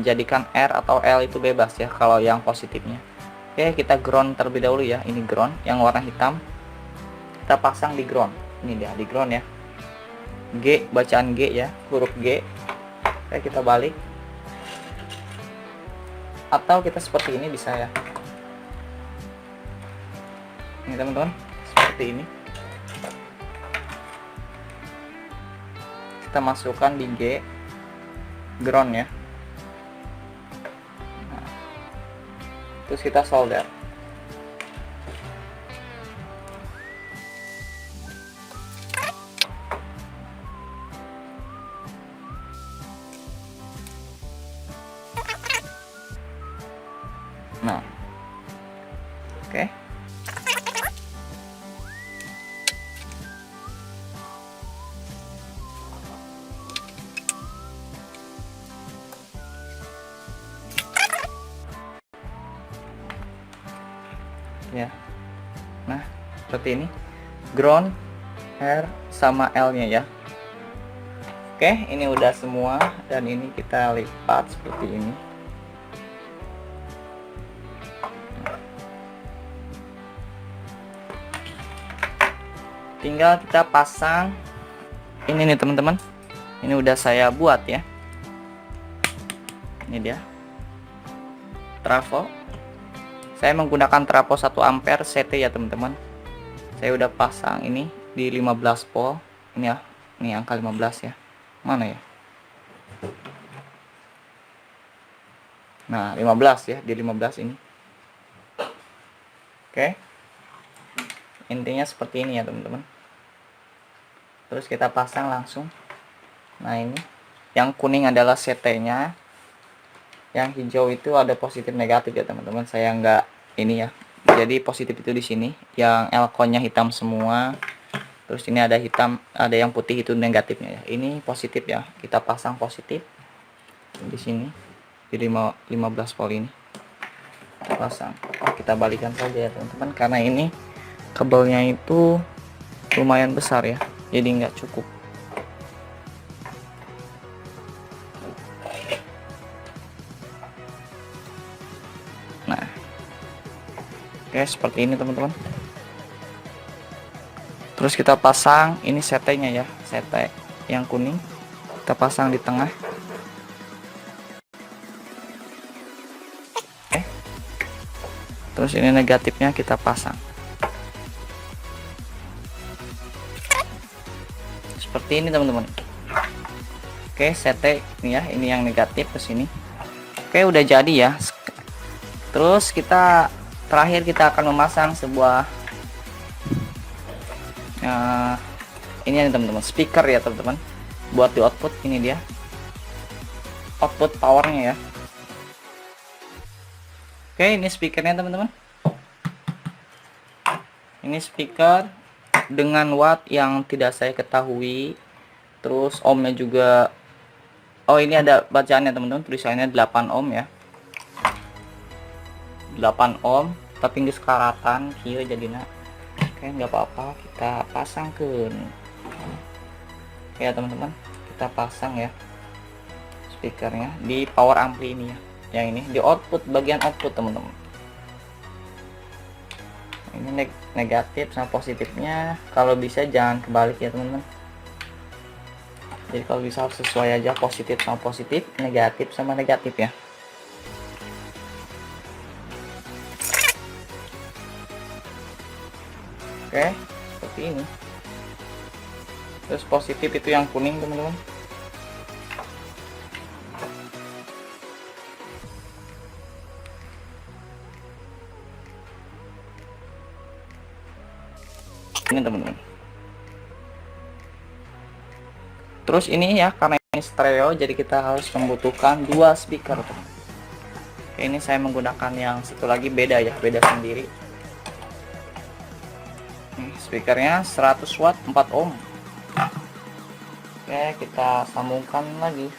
S1: jadikan R atau L itu bebas ya kalau yang positifnya. Oke, kita ground terlebih dahulu ya. Ini ground yang warna hitam. Kita pasang di ground. Ini dia di ground ya. G, bacaan G ya, huruf G. Oke, kita balik. Atau kita seperti ini bisa ya. Ini teman-teman, seperti ini. Kita masukkan di G, ground ya. Nah, terus kita solder. Nah, oke. Ya, nah seperti ini, ground, R sama L nya ya. Oke, ini udah semua, dan ini kita lipat seperti ini. Tinggal kita pasang ini nih teman-teman. Ini udah saya buat ya. Ini dia trafo. Saya menggunakan trafo 1 ampere CT ya teman-teman. Saya udah pasang ini di 15 volt. Ini ya, ini angka 15 ya. Mana ya? Nah, 15 ya, di 15 ini. Oke. Intinya seperti ini ya teman-teman. Terus kita pasang langsung. Nah, ini yang kuning adalah CT-nya. Yang hijau itu ada positif negatif ya teman-teman. Saya nggak ini ya. Jadi positif itu di sini, yang elkonnya hitam semua. Terus ini ada hitam, ada yang putih itu negatifnya ya. Ini positif ya. Kita pasang positif di sini di 15 volt ini. Kita pasang. Kita balikan saja ya teman-teman, karena ini kabelnya itu lumayan besar ya. Jadi nggak cukup. Nah, oke seperti ini teman-teman. Terus kita pasang ini CT-nya ya, CT yang kuning kita pasang di tengah. Oke. Terus ini negatifnya kita pasang. Seperti ini teman-teman. Oke, CT ini ya, ini yang negatif ke sini. Oke, udah jadi ya. Terus kita terakhir kita akan memasang sebuah ini ya teman-teman, speaker ya teman-teman, buat di output. Ini dia output powernya ya. Oke, ini speakernya teman-teman. Ini speaker dengan watt yang tidak saya ketahui. Terus ohmnya juga, oh ini ada bacaannya teman-teman, tulisannya 8 ohm ya. 8 ohm tapi nggak sekaratan kieu jadinya. Oke, nggak apa-apa, kita pasang ke ya teman-teman. Kita pasang ya speakernya di power ampli ini ya, yang ini di output, bagian output teman-teman. Ini negatif sama positifnya, kalau bisa jangan kebalik ya teman-teman. Jadi kalau bisa sesuai aja, positif sama positif, negatif sama negatif ya. Oke, seperti ini. Terus positif itu yang kuning teman-teman. Ini teman-teman. Terus ini ya, karena ini stereo, jadi kita harus membutuhkan 2 speaker teman. Oke, ini saya menggunakan yang satu lagi, beda ya, beda sendiri. Speakernya 100 watt 4 ohm. Oke, kita sambungkan lagi.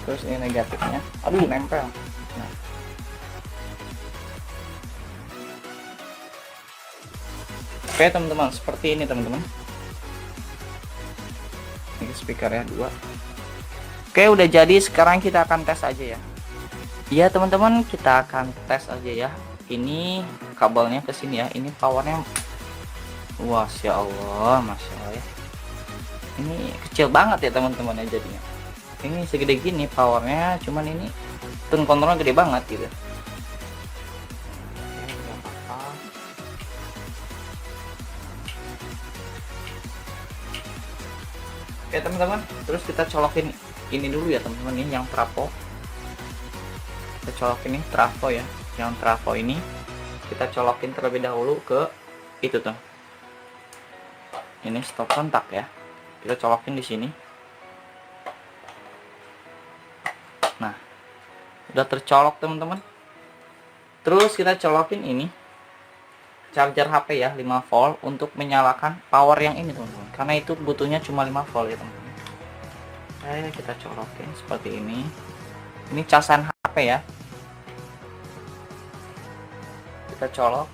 S1: Terus ini negatifnya, aduh nempel. Nah. Oke teman-teman, seperti ini teman-teman. speakernya 2. Oke, udah jadi. Sekarang kita akan tes aja ya. Iya teman-teman, kita akan tes aja ya. Ini kabelnya ke sini ya. Ini powernya, wah ya Allah, masya Allah ya. Ini kecil banget ya teman-teman ya jadinya. Ini segede gini powernya, cuman ini tone kontrolnya gede banget gitu. Oke teman-teman, terus kita colokin ini dulu ya teman-teman, ini yang trafo. Kita colokin ini trafo ya, yang trafo ini kita colokin terlebih dahulu ke itu tuh. Ini stop kontak ya, kita colokin di sini. Nah, udah tercolok teman-teman. Terus kita colokin ini charger HP ya, 5 volt untuk menyalakan power yang ini teman-teman, karena itu butuhnya cuma 5 volt ya teman-teman. Kita colokin seperti ini. Ini casan HP ya, kita colok.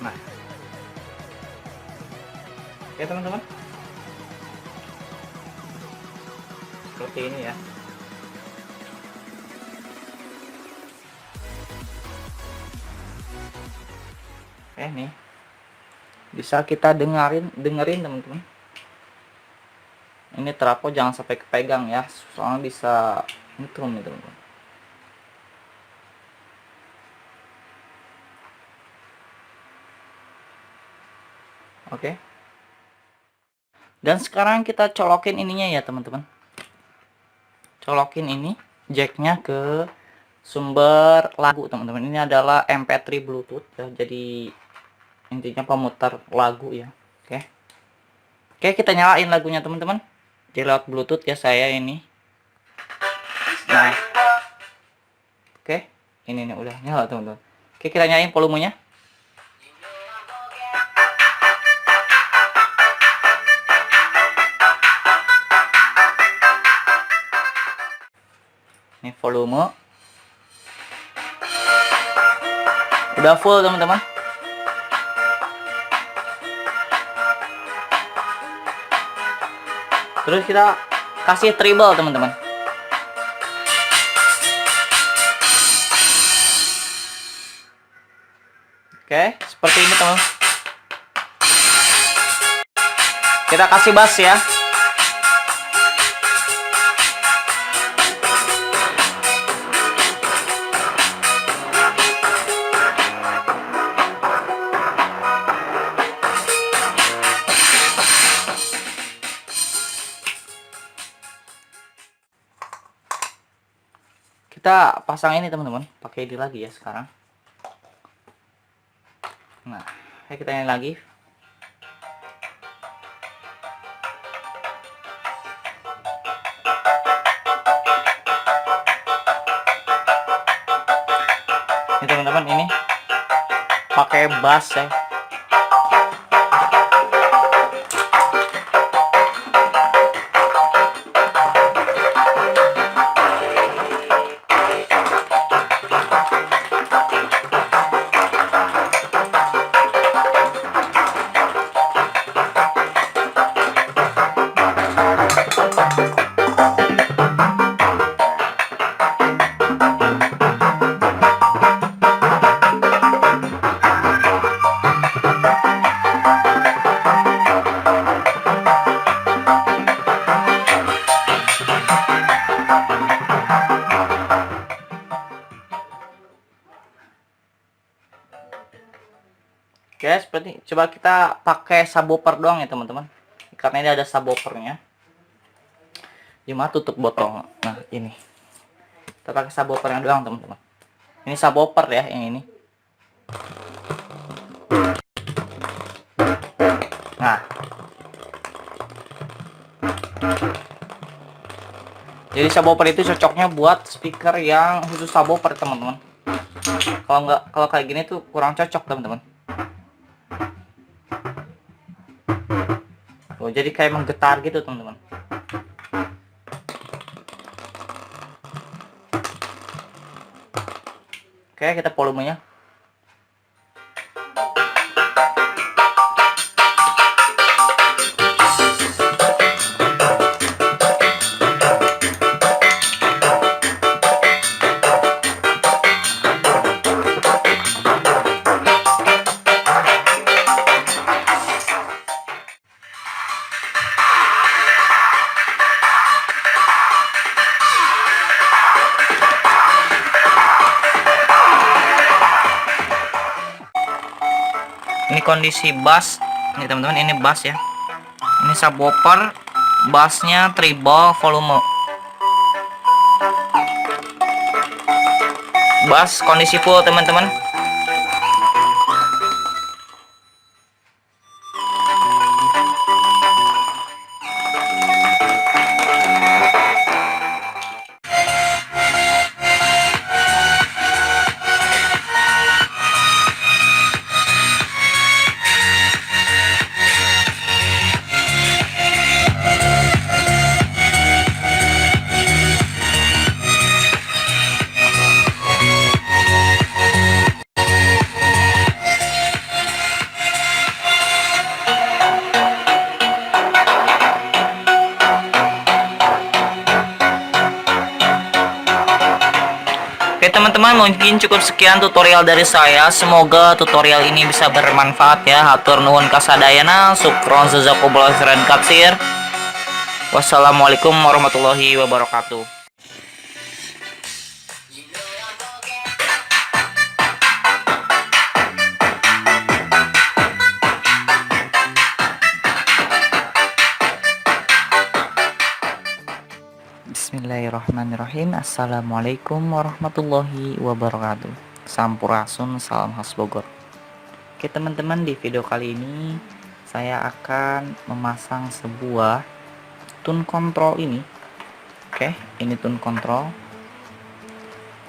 S1: Nah, oke teman-teman, seperti ini ya. Nih bisa kita dengerin teman-teman. Ini trafo jangan sampai kepegang ya, soalnya bisa nyetrum nih teman-teman. Oke, dan sekarang kita colokin ininya ya teman-teman. Colokin ini jacknya ke sumber lagu teman-teman. Ini adalah MP3 Bluetooth ya, jadi intinya pemutar lagu ya. Oke, kita nyalain lagunya teman-teman di lewat Bluetooth ya saya ini. Nah, oke, ini nih udah nyala teman-teman. Oke, kita nyalain volumenya. Ini volume udah full teman-teman. Terus kita kasih treble teman-teman. Oke, seperti ini teman. Kita kasih bass ya. Kita pasang ini teman-teman, pakai ini lagi ya sekarang. Nah, kita ini lagi. Ini teman-teman, ini pakai bass ya. Oke, seperti coba kita pakai subwoofer doang ya teman-teman, karena ini ada subwoofernya. Cuma tutup botol. Nah ini kita pakai subwoofernya doang teman-teman. Ini subwoofer ya yang ini. Nah, jadi subwoofer itu cocoknya buat speaker yang khusus subwoofer teman-teman. Kalau kayak gini tuh kurang cocok teman-teman. Oh, jadi kayak menggetar gitu teman-teman. Oke, kita volumenya. kondisi bass nih teman-teman, ini bass ya, ini subwoofer, bassnya treble volume, bass kondisi full teman-teman. Oke teman-teman, mungkin cukup sekian tutorial dari saya. Semoga tutorial ini bisa bermanfaat ya. Hatur nuhun kasadayana, sukron jazakumullah khairan katsir. Wassalamualaikum warahmatullahi wabarakatuh. Bismillahirrahmanirrahim. Assalamualaikum warahmatullahi wabarakatuh. Sampurasun, salam khas Bogor. Oke teman-teman, di video kali ini saya akan memasang sebuah tune control ini. Oke, ini tune control.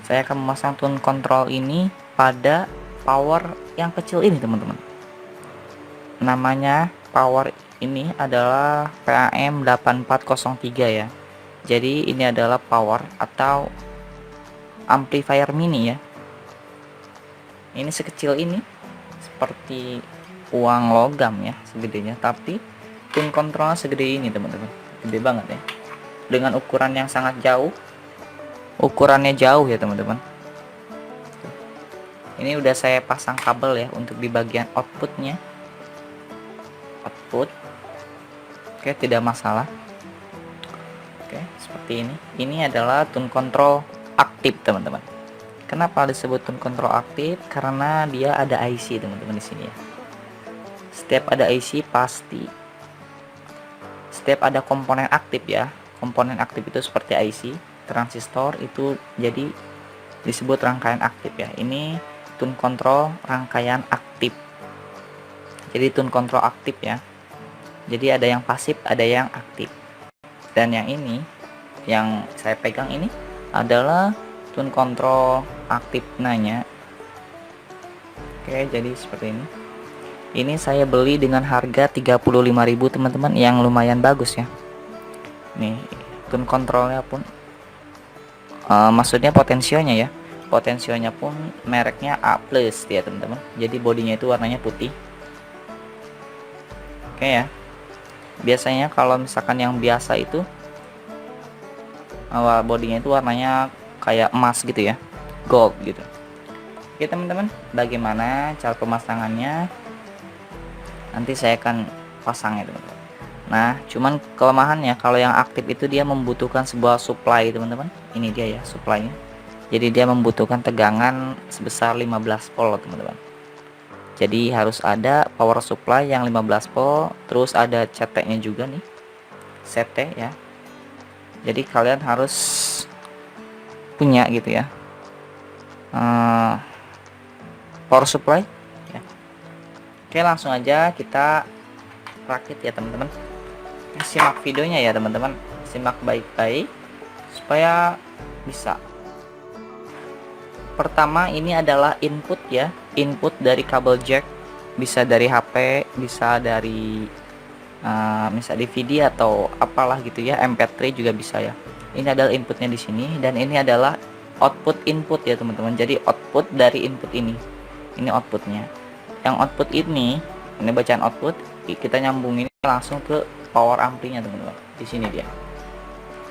S1: Saya akan memasang tune control ini pada power yang kecil ini teman-teman. Namanya power ini adalah PAM 8403 ya. Jadi ini adalah power atau amplifier mini ya. Ini sekecil ini, seperti uang logam ya segedenya, tapi tune controlnya segede ini teman-teman, gede banget ya, dengan ukuran yang sangat jauh. Ukurannya jauh ya teman-teman. Ini udah saya pasang kabel ya untuk di bagian outputnya. Output, oke, tidak masalah. Oke, seperti ini. Ini adalah tune control aktif teman-teman. Kenapa disebut tune control aktif? Karena dia ada IC teman-teman di sini ya. Setiap ada IC pasti, setiap ada komponen aktif ya. Komponen aktif itu seperti IC, transistor itu jadi disebut rangkaian aktif ya. Ini tune control rangkaian aktif. Jadi tune control aktif ya. Jadi ada yang pasif, ada yang aktif. Dan yang ini, yang saya pegang ini adalah tune control aktif nanya. Oke, jadi seperti ini. Ini saya beli dengan harga 35.000 teman-teman, yang lumayan bagus ya. Nih, tune controlnya pun maksudnya potensionya ya. Potensionya pun mereknya A+ ya teman-teman. Jadi bodinya itu warnanya putih. Oke ya. Biasanya kalau misalkan yang biasa itu bodinya itu warnanya kayak emas gitu ya, gold gitu. Oke teman-teman, bagaimana cara pemasangannya nanti saya akan pasang ya teman-teman. Nah, cuman kelemahannya kalau yang aktif itu dia membutuhkan sebuah supply teman-teman. Ini dia ya supply-nya. Jadi dia membutuhkan tegangan sebesar 15 volt teman-teman. Jadi harus ada power supply yang 15 volt, terus ada CT-nya juga nih, CT ya. Jadi kalian harus punya gitu ya, power supply ya. Oke, langsung aja kita rakit ya teman-teman. Simak videonya ya teman-teman, simak baik-baik supaya bisa. Pertama, ini adalah input ya, input dari kabel jack, bisa dari HP, bisa dari misal DVD atau apalah gitu ya, MP3 juga bisa ya. Ini adalah inputnya di sini, dan ini adalah output input ya teman-teman. Jadi output dari input ini outputnya. Yang output ini bacaan output, kita nyambungin langsung ke power amplinya teman-teman. Di sini dia.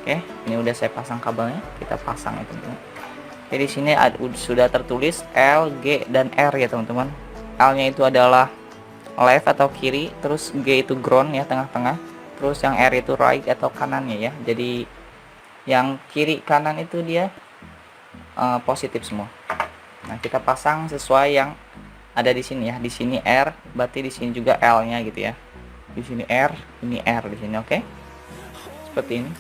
S1: Oke, ini udah saya pasang kabelnya, kita pasang ya teman-teman. Jadi di sini sudah tertulis L, G, dan R ya teman-teman. L-nya itu adalah left atau kiri, terus G itu ground ya, tengah-tengah, terus yang R itu right atau kanannya ya. Jadi yang kiri kanan itu dia positif semua. Nah, kita pasang sesuai yang ada di sini ya. Di sini R, berarti di sini juga L-nya gitu ya. Di sini R, ini R di sini, oke. Seperti ini.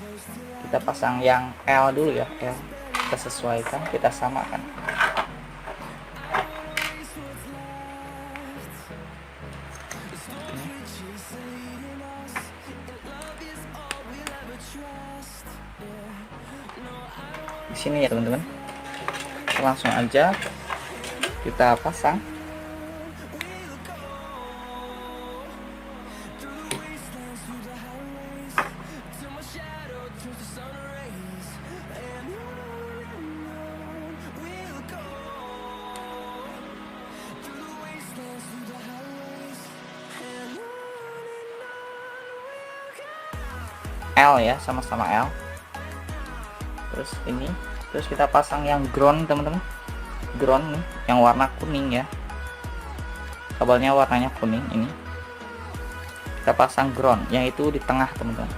S1: Kita pasang yang L dulu ya, L. Kita sesuaikan, kita samakan. Di sini ya teman-teman. Langsung aja kita pasang. L ya, sama-sama L. Terus ini, terus kita pasang yang ground teman-teman. Ground nih, yang warna kuning ya. Kabelnya warnanya kuning ini. Kita pasang ground, yang itu di tengah teman-teman.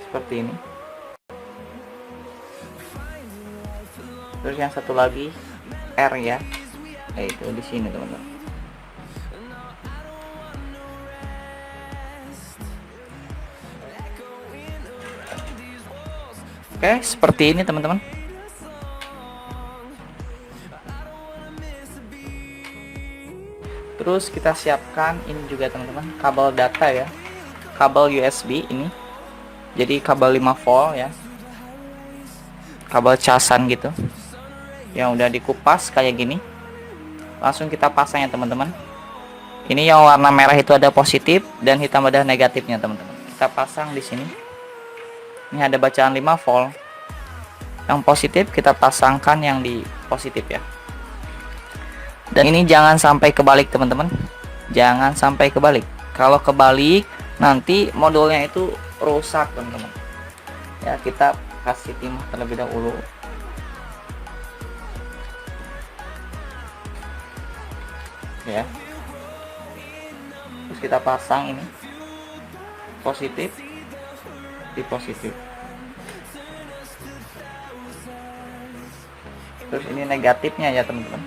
S1: Seperti ini. Terus yang satu lagi R ya, yaitu di sini teman-teman. Oke, seperti ini teman-teman. Terus kita siapkan ini juga teman-teman, kabel data ya, kabel USB ini. Jadi kabel 5 volt ya, kabel casan gitu, yang udah dikupas kayak gini. Langsung kita pasang ya teman-teman. Ini yang warna merah itu ada positif dan hitam ada negatifnya teman-teman. Kita pasang di sini. Ini ada bacaan 5 volt. Yang positif kita pasangkan yang di positif ya. Dan ini jangan sampai kebalik teman-teman. Jangan sampai kebalik. Kalau kebalik nanti modulnya itu rusak teman-teman. Ya, kita kasih timah terlebih dahulu. Ya. Terus kita pasang ini positif di positif. Terus ini negatifnya ya teman-teman.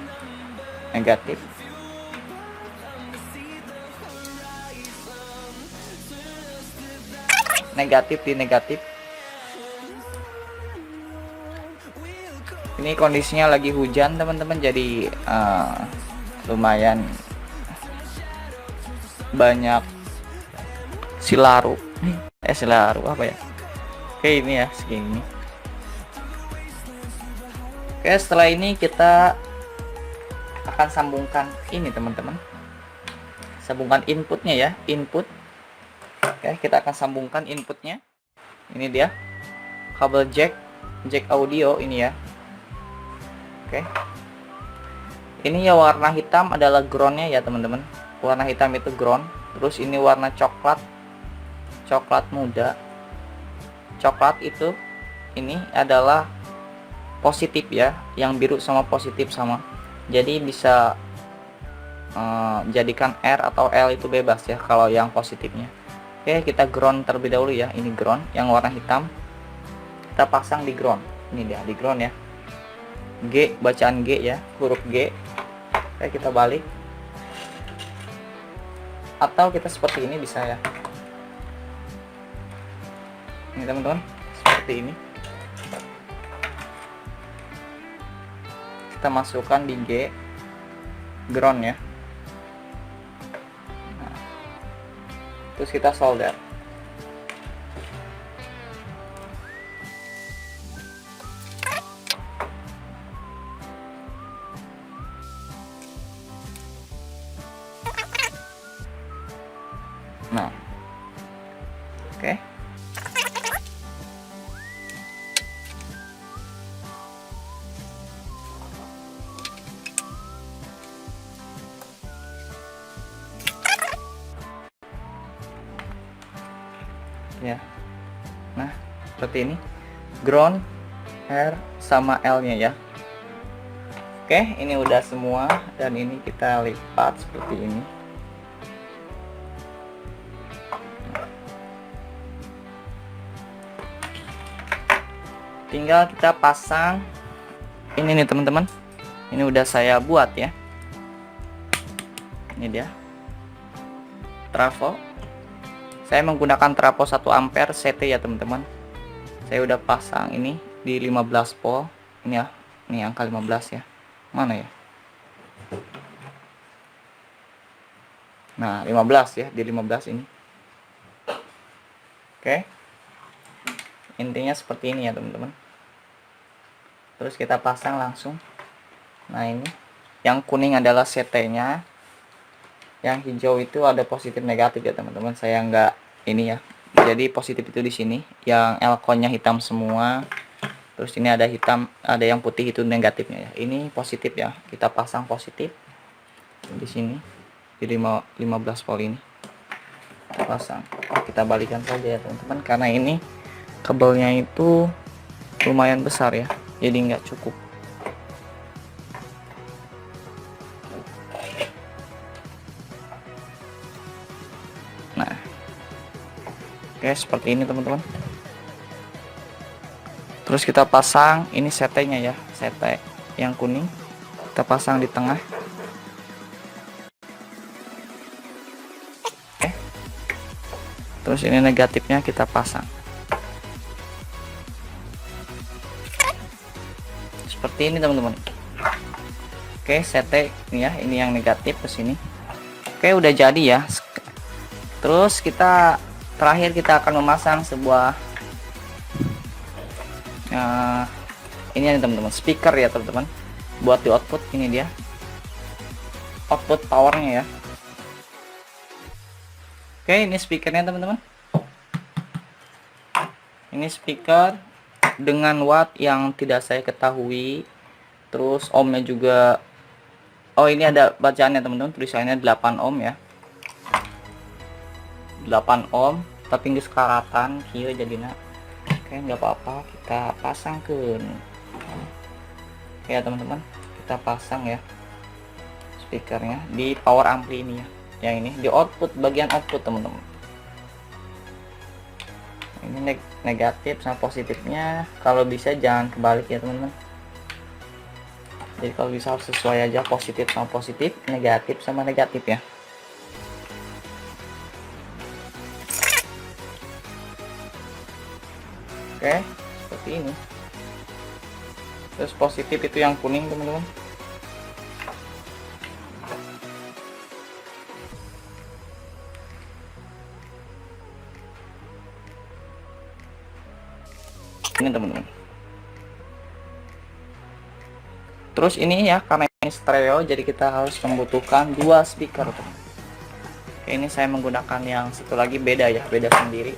S1: Negatif. Negatif di negatif. Ini kondisinya lagi hujan teman-teman, jadi lumayan banyak silaru. Silaru apa ya? Oke, ini ya segini. Oke, setelah ini kita akan sambungkan ini teman-teman. Sambungkan inputnya ya, input. Oke, kita akan sambungkan inputnya. Ini dia kabel jack audio ini ya. Oke, ini ya warna hitam adalah groundnya ya teman-teman. Warna hitam itu ground. Terus ini warna coklat muda. Coklat itu ini adalah positif ya, yang biru sama positif sama. Jadi bisa jadikan R atau L itu bebas ya kalau yang positifnya. Oke, kita ground terlebih dahulu ya. Ini ground yang warna hitam. Kita pasang di ground. Ini dia di ground ya. G, bacaan G ya, huruf G. Oke, kita balik. Atau kita seperti ini bisa ya. Ini teman-teman, seperti ini. Kita masukkan di G, ground ya. Nah, terus kita solder. Nah, oke. Ya, nah seperti ini, ground, R sama L nya ya. Oke, ini udah semua dan ini kita lipat seperti ini. Tinggal kita pasang ini nih teman-teman. Ini udah saya buat ya. Ini dia trafo. Saya menggunakan trafo 1 ampere CT ya teman-teman. Saya udah pasang ini di 15 volt. Ini ya, ini angka 15 ya. Mana ya? Nah 15 ya, di 15 ini. Oke, intinya seperti ini ya teman-teman. Terus kita pasang langsung. Nah ini yang kuning adalah CT-nya, yang hijau itu ada positif negatif ya teman-teman. Saya nggak ini ya, jadi positif itu di sini, yang elkonnya hitam semua. Terus ini ada hitam, ada yang putih, itu negatifnya ya. Ini positif ya, kita pasang positif di sini di 15 volt ini. Kita pasang, kita balikan saja ya teman-teman, karena ini kabelnya itu lumayan besar ya, jadi nggak cukup. Nah, oke seperti ini teman-teman. Terus kita pasang ini CT-nya ya, CT yang kuning kita pasang di tengah. Oke. Terus ini negatifnya kita pasang. Seperti ini teman-teman. Oke, CT ini ya, ini yang negatif ke sini. Oke, udah jadi ya. Terus kita terakhir kita akan memasang sebuah ini ya teman-teman, speaker ya teman-teman, buat di output. Ini dia output powernya ya. Oke, ini speakernya teman-teman. Ini speaker dengan watt yang tidak saya ketahui. Terus ohmnya juga, oh ini ada bacaannya teman-teman, tulisannya 8 ohm ya, 8 ohm, tapi nggak sekaratan kieu jadinya. Oke, nggak apa-apa, kita pasang ke ya teman-teman. Kita pasang ya speakernya di power ampli ini ya, yang ini di output, bagian output teman-teman. Ini negatif sama positifnya, kalau bisa jangan kebalik ya teman-teman. Jadi kalau bisa harus sesuai aja, positif sama positif, negatif sama negatif ya. Oke, seperti ini. Terus positif itu yang kuning teman-teman. Ini teman-teman. Terus ini ya, karena ini stereo, jadi kita harus membutuhkan 2 speaker teman. Oke, ini saya menggunakan yang satu lagi, beda ya, beda sendiri.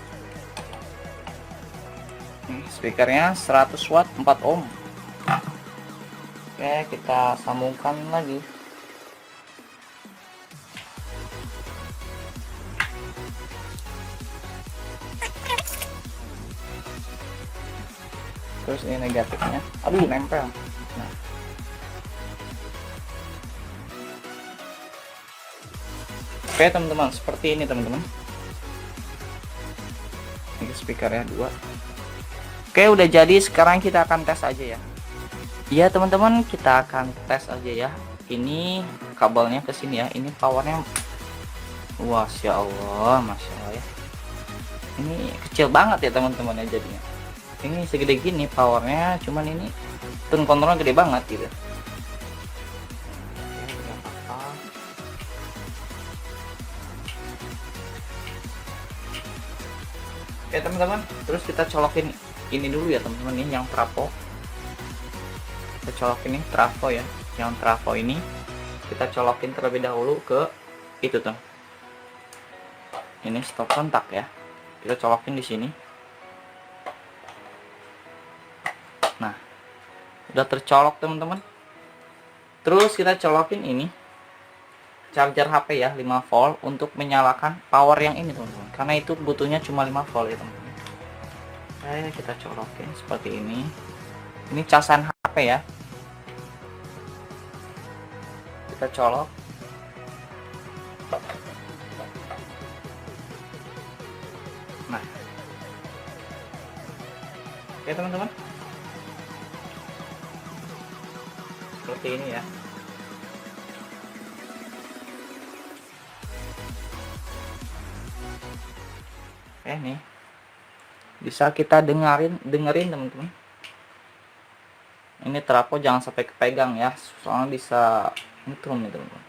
S1: Speakernya 100 watt 4 ohm. Oke, kita sambungkan lagi. Terus ini negatifnya, aduh nempel. Nah, oke teman-teman, seperti ini teman-teman. Ini speakernya 2. Oke, udah jadi. Sekarang kita akan tes aja ya. Iya teman-teman, kita akan tes aja ya. Ini kabelnya ke sini ya. Ini powernya, wah ya Allah, masya Allah ya. Ini kecil banget ya teman-teman ya jadinya. Ini segede gini powernya, cuman ini tone kontrolnya gede banget gitu. Oke teman-teman, terus kita colokin ini dulu ya teman-teman, ini yang trafo. Kita colokin ini trafo ya, yang trafo ini kita colokin terlebih dahulu ke itu tuh. Ini stop kontak ya, kita colokin di sini. Nah, udah tercolok teman-teman. Terus kita colokin ini charger HP ya, 5 volt, untuk menyalakan power yang ini teman-teman, karena itu butuhnya cuma 5 volt ya teman-teman. Kita colokin seperti ini. Ini casan HP ya, kita colok. Nah, oke teman-teman, seperti ini ya. Oke nih, bisa kita dengerin teman-teman. Ini trafo jangan sampai kepegang ya, soalnya bisa nyetrum nih teman-teman.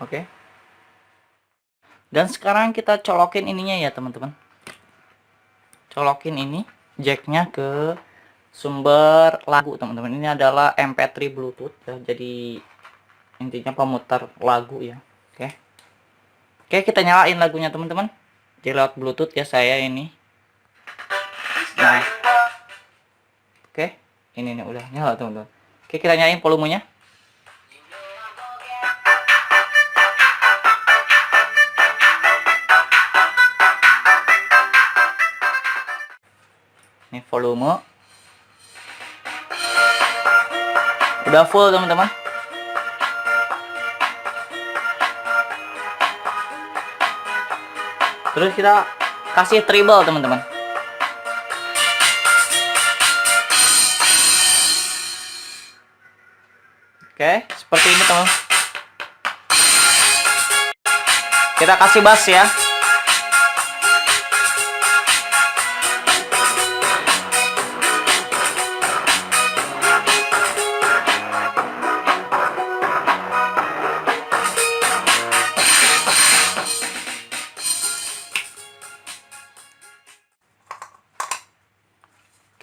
S1: Oke. Dan sekarang kita colokin ininya ya teman-teman. Colokin ini jacknya ke sumber lagu teman-teman. Ini adalah MP3 Bluetooth ya, jadi intinya pemutar lagu ya. Oke. Oke, kita nyalain lagunya teman-teman. Jadi lewat Bluetooth ya saya ini. Nah. Oke, ini nih udah nyala teman-teman. Oke, kita nyalain volumenya. Ini volume udah full teman-teman. Terus kita kasih treble teman-teman. Oke, seperti ini teman. Kita kasih bass ya.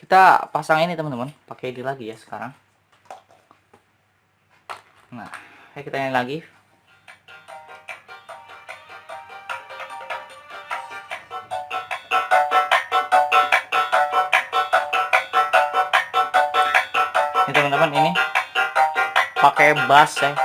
S1: Kita pasang ini teman-teman, pakai ini lagi ya sekarang. Nah, kita nyanyi lagi. Ini teman-teman, ini pakai bass ya.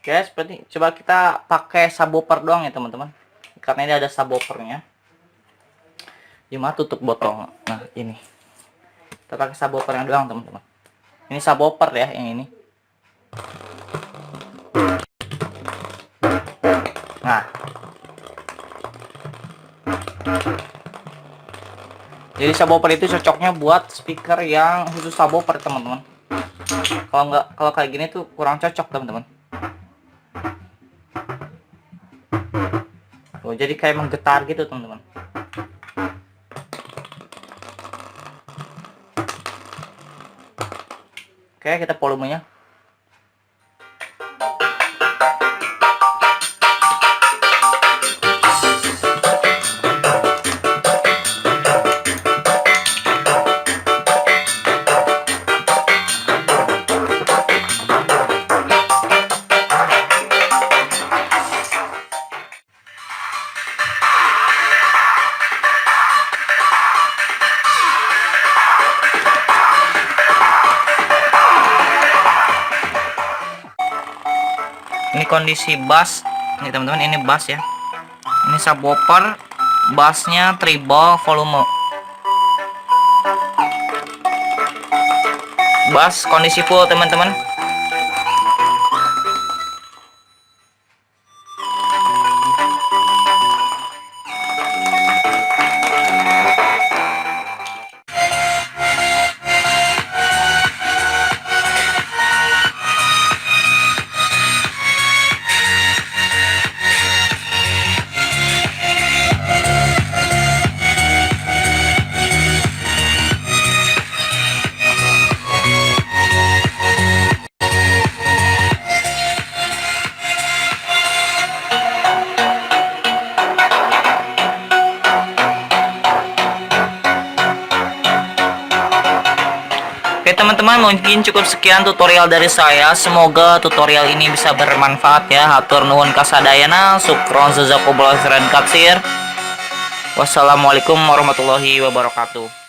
S1: Oke, seperti coba kita pakai subwoofer doang ya teman-teman, karena ini ada subwoofernya. Gimana tutup botol? Nah ini kita pakai subwoofernya doang teman-teman. Ini subwoofer ya yang ini. Nah, jadi subwoofer itu cocoknya buat speaker yang khusus subwoofer teman-teman. Kalau kayak gini tuh kurang cocok teman-teman. Oh, jadi kayak menggetar gitu teman-teman. Oke, kita volumenya. Ini kondisi bass nih teman-teman, ini bass ya, ini subwoofer, bassnya treble, volume bass kondisi full teman-teman. teman-teman, mungkin cukup sekian tutorial dari saya. Semoga tutorial ini bisa bermanfaat ya. Hatur nuhun kasadayana, sukron jazakumullah khairan katsir. Wassalamualaikum warahmatullahi wabarakatuh.